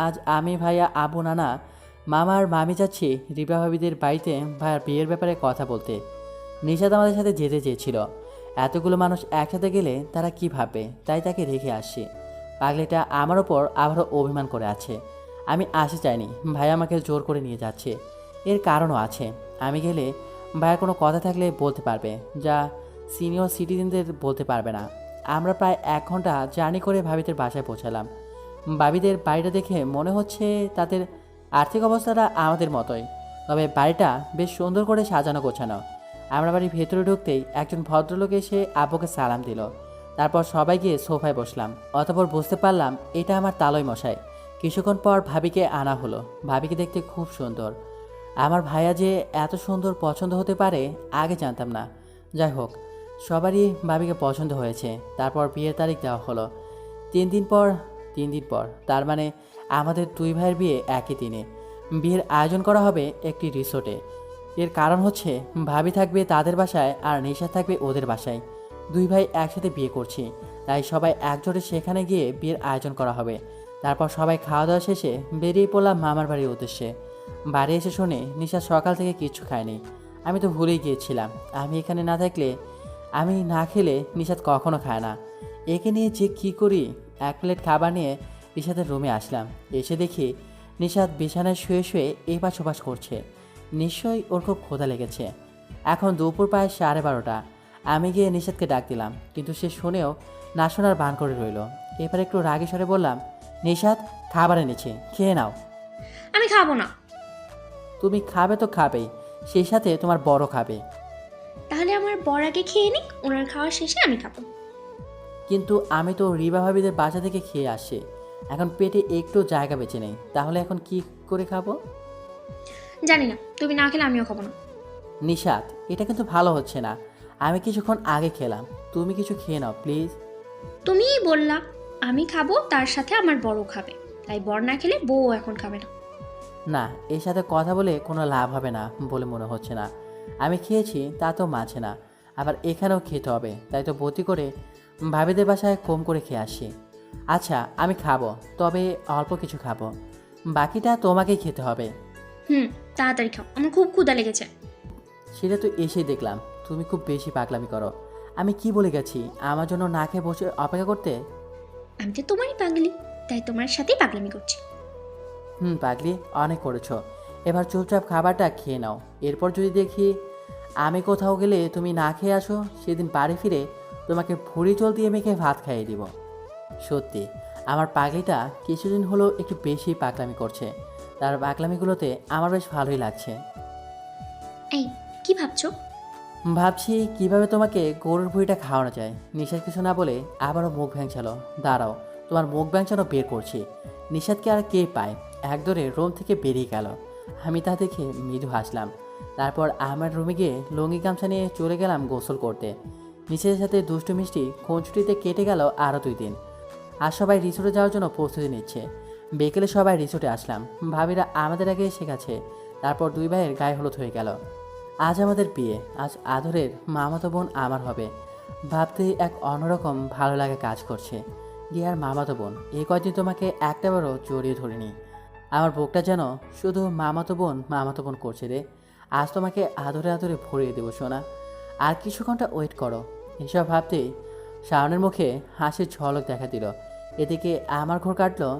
আজ আমি, ভাইয়া, আবু, নানা, মামা আর মামি যাচ্ছি রিবা ভাবিদের বাড়িতে ভাইয়ার বিয়ের ব্যাপারে কথা বলতে। নিশাদ আমাদের সাথে যেতে চেয়েছিল। এতগুলো মানুষ একসাথে গেলে তারা কি ভাববে, তাই তাকে রেখে আসছি। পাগলিটা আমার ওপর আবারও অভিমান করে আছে। আমি আসতে চাইনি, ভাই আমাকে জোর করে নিয়ে যাচ্ছে। এর কারণও আছে। আমি গেলে ভাইয়ের কোনো কথা থাকলে বলতে পারবে, যা সিনিয়র সিটিজেনদের বলতে পারবে না। আমরা প্রায় 1 ঘন্টা জার্নি করে ভাবিদের বাসায় পৌঁছালাম। ভাবিদের বাড়িটা দেখে মনে হচ্ছে তাদের আর্থিক অবস্থাটা আমাদের মতোই, তবে বাড়িটা বেশ সুন্দর করে সাজানো গোছানো। আমরা বাড়ির ভেতরে ঢুকতেই একজন ভদ্রলোক এসে আব্বুকে সালাম দিল। তারপর সবাই গিয়ে সোফায় বসলাম। অতঃপর বুঝতে পারলাম এটা আমার তালই মশাই। কিছুক্ষণ পর ভাবিকে আনা হলো। ভাবিকে দেখতে খুব সুন্দর। আমার ভাইয়া যে এত সুন্দর পছন্দ হতে পারে আগে জানতাম না। যাই হোক, সবারই ভাবিকে পছন্দ হয়েছে। তারপর বিয়ের তারিখ দেওয়া হলো 3 দিন পর, তার মানে আমাদের 2 ভাইয়ের বিয়ে একই দিনে। বিয়ের আয়োজন করা হবে একটি রিসোর্টে। এর কারণ হচ্ছে ভাবি থাকবে তাদের বাসায় আর নিশা থাকবে ওদের বাসায়। 2 ভাই একসাথে বিয়ে করছি, তাই সবাই একজোটে সেখানে গিয়ে বিয়ের আয়োজন করা হবে। তারপর সবাই খাওয়া দাওয়া শেষে বেরিয়ে পড়লাম মামার বাড়ির উদ্দেশ্যে। বাড়ি এসে শুনে নিশা সকাল থেকে কিচ্ছু খায়নি। আমি তো ভুলেই গিয়েছিলাম আমি এখানে না থাকলে, আমি না খেলে নিশাত কখনো খায় না। একে নিয়ে যে কী করি। 1 প্লেট খাবার নিয়ে নিশাতের রুমে আসলাম। এসে দেখি নিশাত বিছানায় শুয়ে শুয়ে এপাশ ওপাশ করছে। নিশ্চয়ই ওর খুব ক্ষুধা লেগেছে। এখন দুপুর প্রায় 12:30। আমি গিয়ে নিশাতকে ডাক দিলাম, কিন্তু সে শুনেও না শোনার ভান করে রইল। এবার একটু রাগে স্বরে বললাম, নিশাত খাবার এনেছে, খেয়ে নাও। আমি খাবো না। তুমি খাবে তো খাবেই, সেই সাথে তোমার বড় খাবে। তাহলে আমার বর আগে খেয়ে নিক, ওনার খাওয়া শেষে আমি খাবো। কিন্তু আমি তো রিবা ভাবিদের বাসা থেকে খেয়ে আসছি, এখন পেটে একটু জায়গা বেঁচে নেই। তাহলে এখন কি করে খাবো? জানি না, তুমি না খেলে আমিও খাবো না। নিশাত, এটা কিন্তু ভালো হচ্ছে না। আমি কিছুক্ষণ আগে খেলাম, তুমি কিছু খেয়ে নাও প্লিজ। তুমিই বললা আমি খাবো, তার সাথে আমার বড় খাবে, তাই বর না খেলে বউ এখন খাবে না। না, এর সাথে কথা বলে কোনো লাভ হবে না বলে মনে হচ্ছে না। আমি খেয়েছি তা তো মাছে না, আবার এখানেও খেতে হবে, তাই তো বতি করে ভাবিদের বাসায় কম করে খেয়ে আসি। আচ্ছা আমি খাবো, তবে অল্প কিছু খাবো, বাকিটা তোমাকেই খেতে হবে। তাড়াতাড়ি খাও, আমার খুব ক্ষুধা লেগেছে। সেটা তো এসেই দেখলাম তুমি খুব বেশি পাগলামি করো। আমি কি বলে গেছি আমার জন্য না খেয়ে বসে অপেক্ষা করতে? আমি তো তোমারই পাগলি, তাই তোমার সাথেই পাগলামি করছি। পাগলি, অনেক করেছো। এবার চুপচাপ খাবারটা খেয়ে নাও। এরপর যদি দেখি আমি কোথাও গেলে তুমি না খেয়ে আসো, সেদিন বাড়ি ফিরে তোমাকে ভুড়ি জল দিয়ে মেখে ভাত খাইয়ে দিব। সত্যি আমার পাগলিটা কিছুদিন হলো একটু বেশি পাগলামি করছে। তার পাগলামিগুলোতে আমার বেশ ভালোই লাগছে। এই কি ভাবছো? ভাবছি কিভাবে তোমাকে গরুর ভুঁড়িটা খাওয়ানো যায়। নিশাদ কিছু না বলে আবারও মুখ ভ্যাংচালো। দাঁড়াও, তোমার মুখ ভ্যাংচানো বের করছি। নিশাদকে আর কে পায়, একদরে রুম থেকে বেরিয়ে গেল। আমি তা দেখে মৃদু হাসলাম। তারপর আমার রুমে গিয়ে লুঙ্গি গামছা নিয়ে চলে গেলাম গোসল করতে। নিশাদের সাথে দুষ্টু মিষ্টি খুনছুটিতে কেটে গেল আরও 2 দিন। আর সবাই রিসোর্টে যাওয়ার জন্য প্রস্তুতি নিচ্ছে। বিকেলে সবাই রিসোর্টে আসলাম। ভাবিরা আমাদের আগে এসে গেছে। তারপর 2 ভাইয়ের গায়ে হলুদ হয়ে গেল। আজ আমাদের বিয়ে, আজ আদরের মামাতো বোন আমার হবে। ভাবতে এক অন্যরকম ভালো লাগা কাজ করছে। ডিয়ার মামাতো বোন, এই কয়দিন তোমাকে একটাবারও জড়িয়ে ধরিনি। আমার বুকটা যেন শুধু মামাতো বোন করছে রে। আজ তোমাকে আদরে আদরে ভরিয়ে দেবো সোনা। আর কিছু ঘন্টা ওয়েট করো। এসব ভাবতেই শাওনের মুখে হাসির ঝলক দেখা দিল। এদিকে আমার ঘর কাটলো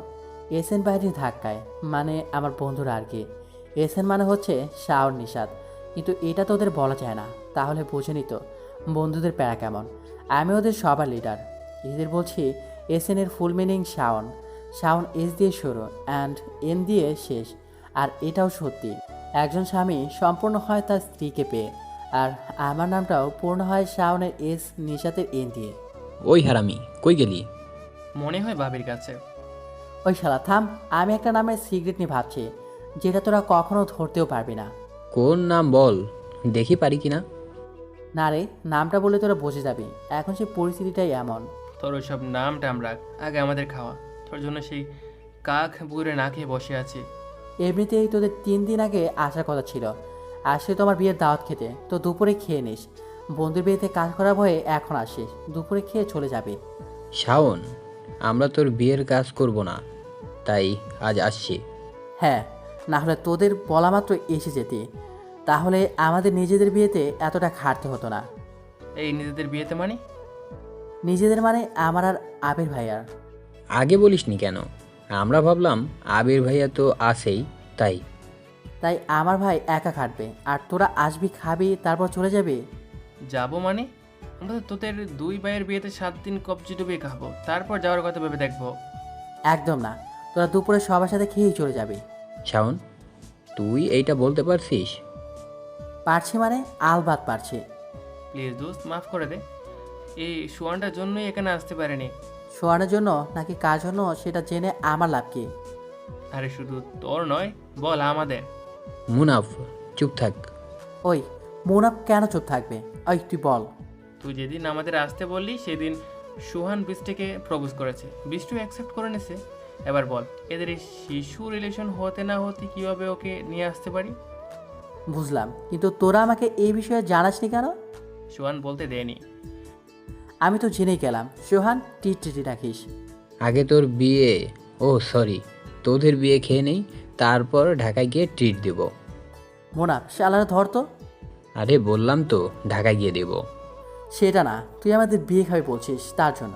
এসএন বাইরের ধাক্কায়, মানে আমার বন্ধুরা আর কি। এসএন মানে হচ্ছে শাওন নিশাদ, কিন্তু এটা তো ওদের বলা যায় না। তাহলে বুঝে নিত বন্ধুদের প্যারা কেমন। আমি ওদের সবার লিডার। এদের বলছি এসএন এর full meaning Shaon. Shaon S দিয়ে শুরু অ্যান্ড এন দিয়ে শেষ। আর এটাও সত্যি, একজন স্বামী সম্পূর্ণ হয় তার স্ত্রীকে পেয়ে। আর আমার নামটাও পূর্ণ হয় শাওনের এস, নিশাতের এন দিয়ে। ওই হারামি, কই গেলি? মনে হয় ভাবির কাছে। ওই শালা থাম, আমি একটা নামের সিগারেট নিয়ে ভাবছি, যেটা তোরা কখনো ধরতেও পারবি না। কোন নাম বল, দেখি পারি কিনা। না রে, নামটা বলে তোরা বুঝে যাবি। এখন সে পরিস্থিতিটাই এমন। তোর ওইসব নাম টাম রাখ, আগে আমাদের খাওয়া। তোর জন্য সেই কাক বুড়ে না খেয়ে বসে আছি। এমনিতেই তোদের 3 দিন আগে আসার কথা ছিল, আসলে তোমার বিয়ের দাওয়াত খেতে। তো দুপুরে খেয়ে নিস। বন্ধুর বিয়েতে কাজ করা ভয়ে এখন আসিস, দুপুরে খেয়ে চলে যাবে। শাওন, আমরা তোর বিয়ের কাজ করব না, তাই আজ আসছি। হ্যাঁ, না হলে তোদের বলা মাত্র এসে যেতি। তাহলে আমাদের নিজেদের বিয়েতে এতটা খাটতে হতো না। এই নিজেদের বিয়েতে মানে? নিজেদের মানে আমার আর আবির ভাইয়ার। আগে বলিসনি কেন? আমরা ভাবলাম আবির ভাইয়া তো আছেই, তাই। তাই আমার ভাই একা খাটবে, আর তোরা আসবি, খাবি, তারপর চলে যাবে। যাবো মানে? আমরা তো তোদের 2 ভাইয়ের বিয়েতে 7 দিন কবজি ডুবিয়ে খাবো, তারপর যাওয়ার কথা ভেবে দেখবো। একদম না, তোরা দুপুরে সবার সাথে খেয়েই চলে যাবে। শাওন, তুই এইটা বলতে পারছিস? পারছি মানে আলবাত পারছি। প্লিজ দোস্ত মাফ করে দে, এই সোয়ানটার জন্যই এখানে আসতে পারেনি। শোয়ানোর জন্য নাকি কার জন্য সেটা জেনে আমার লাভ কি? আরে শুধু তোর নয়, বল আমাদের। মুনাফ, চুপ থাক। ওই মোনাফ কেন চুপ থাকবে? ওই তুই বল। তুই যেদিন আমাদের আসতে বললি সেদিন সোহান বৃষ্টিকে প্রপোজ করেছে, বৃষ্টি অ্যাকসেপ্ট করে নিছে। এবার বল, এদের এই শিশু রিলেশন হতে না হতে কীভাবে ওকে নিয়ে আসতে পারি? বুঝলাম, কিন্তু তোরা আমাকে এই বিষয়ে জানাসনি কেন? সোহান বলতে দেয়নি। আমি তো জেনেই গেলাম সোহান টিটি রাখিস। আগে তোর বিয়ে, ও সরি, তোদের বিয়ে খেয়ে নেই, তারপর ঢাকায় গিয়ে ট্রিট দেব। মোনাফ শালারা ধর তো। আরে বললাম তো ঢাকায় গিয়ে দেব। সেটা না, তুই আমাদের বিয়ে খাবি বলছিস তার জন্য।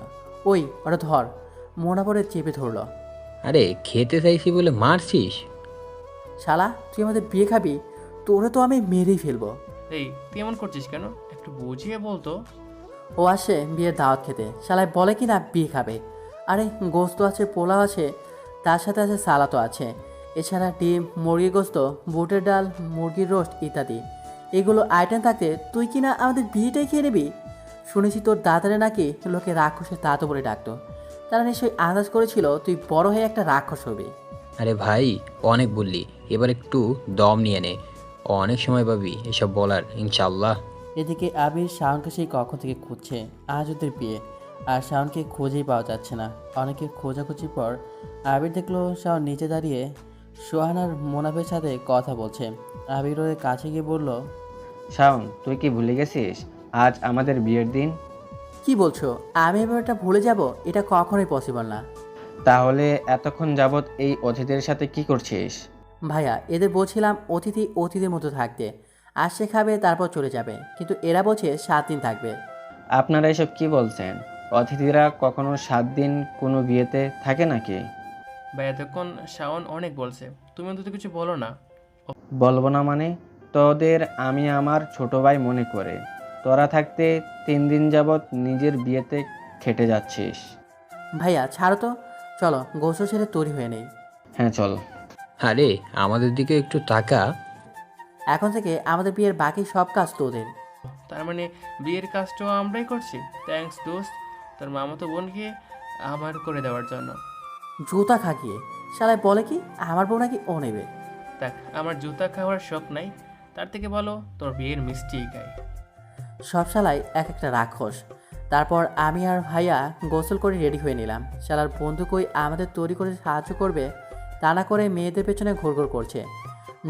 ওই ওটা ধর। মোনা পরে চেপে ধরলো। আরে খেতে চাইছি বলে মারছিস? শালা তুই আমাদের বিয়ে খাবি, তোরে তো আমি মেরেই ফেলবো। এই তুই এমন করছিস কেন? একটু বুঝিয়ে বলতো। ও আসে বিয়ের দাওয়াত খেতে, শালায় বলে কি না বিয়ে খাবে। আরে গোস্ত আছে, পোলাও আছে, তার সাথে আছে সালাতো আছে, এছাড়া ডিম, মুরগির গোস্ত, বুটের ডাল, মুরগির রোস্ট ইত্যাদি। এগুলো আইটেম থাকতে তুই কি না আমাদের বিয়েটাই খেয়ে নিবি? শুনেছি তোর দাদারে নাকি লোকে রাক্ষসের দাঁতও বলে ডাকতো। তারা নিশ্চয়ই আন্দাজ করেছিল তুই বড় হয়ে একটা রাক্ষস হবি। আরে ভাই, অনেক বললি, এবার একটু দম নিয়ে নে, অনেক সময় পাবি এসব বলার, ইনশাল্লাহ। এদিকে আবির শাওনকে সেই কখন থেকে খুঁজছে, আজ ওদের বিয়ে, আর শাওনকে খুঁজেই পাওয়া যাচ্ছে না। অনেকে খোঁজাখুঁজির পর আবির দেখলো শাওন নিচে দাঁড়িয়ে সোহান আর মোনাফের সাথে কথা বলছে। আবির ওর কাছে গিয়ে বলল, শাওন, তুই কি ভুলে গেছিস আজ আমাদের বিয়ের দিন? কি বলছো? আমি এবার এটা ভুলে যাব? এটা কখনোই পসিবল না। তাহলে এতক্ষণ যাবৎ এই অতিথিদের সাথে কি করছিস? ভাইয়া, এদের বলছিলাম অতিথি অতিথির মতো থাকতে, আসছে খাবে তারপর চলে যাবে, কিন্তু এরা বলছে 7 দিন থাকবে। আপনারা এসব কি বলছেন? অতিথিরা কখনো 7 দিন কোনো বিয়েতে থাকে নাকি? বা এতক্ষণ শাওন অনেক বলছে, তুমি অন্তত কিছু বলো না। বলবো না মানে? তোদের আমি আমার ছোট ভাই মনে করে তোরা থাকতে 3 দিন যাবৎ নিজের বিয়েতে খেটে যাচ্ছিস। ভাইয়া ছাড়ো তো, চলো গোসল ছেড়ে তৈরি হয়ে নেই। হ্যাঁ চল। আরে আমাদের দিকে একটু তাকা। এখন থেকে আমাদের বিয়ের বাকি সব কাজ তোদের। তার মানে বিয়ের কাজটাও আমরাই করছি? থ্যাঙ্কস দোস্ত, তোর মামাতো বোনকে আমার করে দেওয়ার জন্য। জুতা খাকিয়ে শালায় বলে কি আমার বউ নাকি ও নেবে। দেখ, আমার জুতা খাওয়ার শখ নাই, তার থেকে ভালো তোর বিয়ের মিষ্টিই খাই। সব শালাই এক একটা রাক্ষস। তারপর আমি আর ভাইয়া গোসল করে রেডি হয়ে নিলাম। শালার বন্ধু কই আমাদের তৈরি করে সাহায্য করবে, তা না করে মেয়েদের পেছনে ঘোর করছে।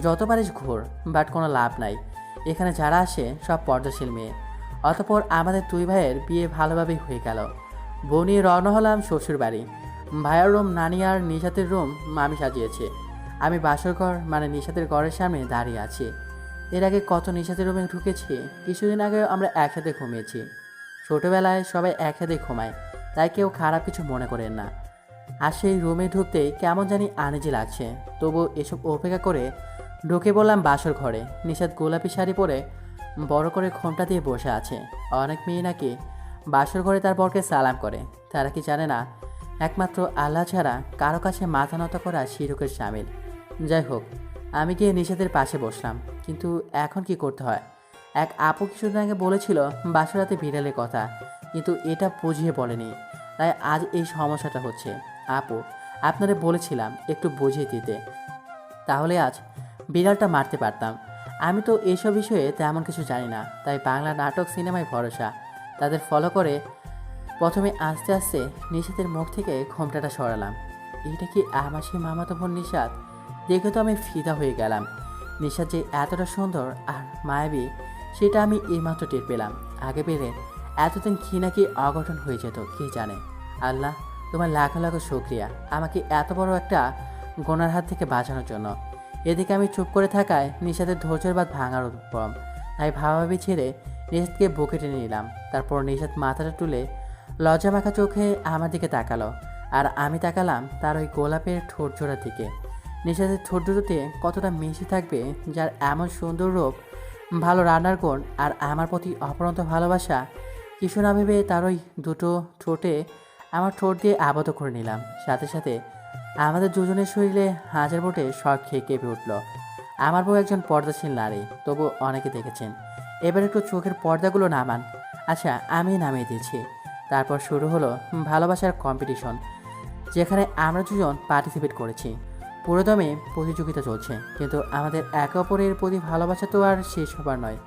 যত পারিস ঘোর, বাট কোনো লাভ নাই। এখানে যারা আসে সব পর্দাশীল মেয়ে। অতপর আমাদের 2 ভাইয়ের বিয়ে ভালোভাবেই হয়ে গেল। বউ নিয়ে রওনা হলাম শ্বশুর বাড়ি। ভাইয়ার রুম নানি আর নিশাতের রুম মামি সাজিয়েছে। আমি বাসর ঘর মানে নিশাতের ঘরের সামনে দাঁড়িয়ে আছি। এর আগে কত নিশাতের রুমে ঢুকেছি, কিছুদিন আগেও আমরা একসাথে ঘুমিয়েছি। ছোটোবেলায় সবাই একসাথে ঘুমায়, তাই কেউ খারাপ কিছু মনে করেন না। আর সেই রুমে ঢুকতেই কেমন জানি আনিজি লাগছে, তবু এসব উপেক্ষা করে ঢুকে বললাম বাসর ঘরে। নিশাত গোলাপি শাড়ি পরে বড় করে ঘোমটা দিয়ে বসে আছে। অনেক মেয়ে নাকি বাসর ঘরে তার বরকে সালাম করে, তারা কি জানে না একমাত্র আল্লাহ ছাড়া কারো কাছে মাথা নত করা শিরকের শামিল। যাই হোক, আমি গিয়ে নিশাতের পাশে বসলাম, কিন্তু এখন কি করতে হয়? এক আপু কিছুদিন আগে বলেছিল বাসরাতে বিড়ালের কথা, কিন্তু এটা বুঝিয়ে বলেনি, তাই আজ এই সমস্যাটা হচ্ছে। আপু, আপনারে বলেছিলাম একটু বুঝিয়ে দিতে, তাহলে আজ বিড়ালটা মারতে পারতাম। আমি তো এসব বিষয়ে তেমন কিছু জানি না, তাই বাংলা নাটক সিনেমায় ভরসা। তাদের ফলো করে প্রথমে আস্তে আস্তে নিশাতের মুখ থেকে ঘোমটাটা সরালাম। এটা কি আমার সেই মামাতো বোন নিশাত? দেখে তো আমি ফিদা হয়ে গেলাম। নিশাত যে এতটা সুন্দর আর মায়াবী সেটা আমি এইমাত্র টের পেলাম। আগে পেলে এতদিন কি নাকি অঘটন হয়ে যেত কে জানে। আল্লাহ, তোমার লাখো লাখো শুকরিয়া আমাকে এত বড় একটা গোনার হাত থেকে বাঁচানোর জন্য। এদিকে আমি চুপ করে থাকায় নিশাতের ধৈর্যের বাদ ভাঙার উপক্রম, তাই ভাবাভাবি ছেড়ে নিশাতকে বুকে টেনে নিলাম। তারপর নিশাত মাথাটা তুলে লজ্জা মাখা চোখে আমার দিকে তাকালো, আর আমি তাকালাম তার ওই গোলাপের ঠোঁট জোড়ার দিকে। নিশাতের ঠোঁট দুটোতে কতটা মিশে থাকবে, যার এমন সুন্দর রূপ, ভালো রান্নার গুণ আর আমার প্রতি অপরন্ত ভালোবাসা। কিছু না ভেবে তার ওই দুটো ঠোঁটে আমার ঠোঁট দিয়ে আবদ্ধ করে নিলাম। সাথে সাথে আমাদের দুজনের শরীরে হাজার বোটে শখ খেয়ে কেঁপে উঠল। আমার বউ একজন পর্দাশীল নারী, তবু অনেকে দেখেছেন। এবার একটু চোখের পর্দাগুলো নামান। আচ্ছা, আমি নামিয়ে দিয়েছি। তারপর শুরু হলো ভালোবাসার কম্পিটিশন, যেখানে আমরা দুজন পার্টিসিপেট করেছি। পুরোদমে প্রতিযোগিতা চলছে, কিন্তু আমাদের একে অপরের প্রতি ভালোবাসা তো আর শেষ হবার নয়,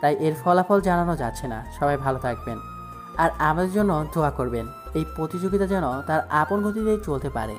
তাই এর ফলাফল জানানো যাচ্ছে না। সবাই ভালো থাকবেন আর আমাদের জন্য দোয়া করবেন। এই প্রতিযোগিতা যেন তার আপন গতিতেই চলতে পারে।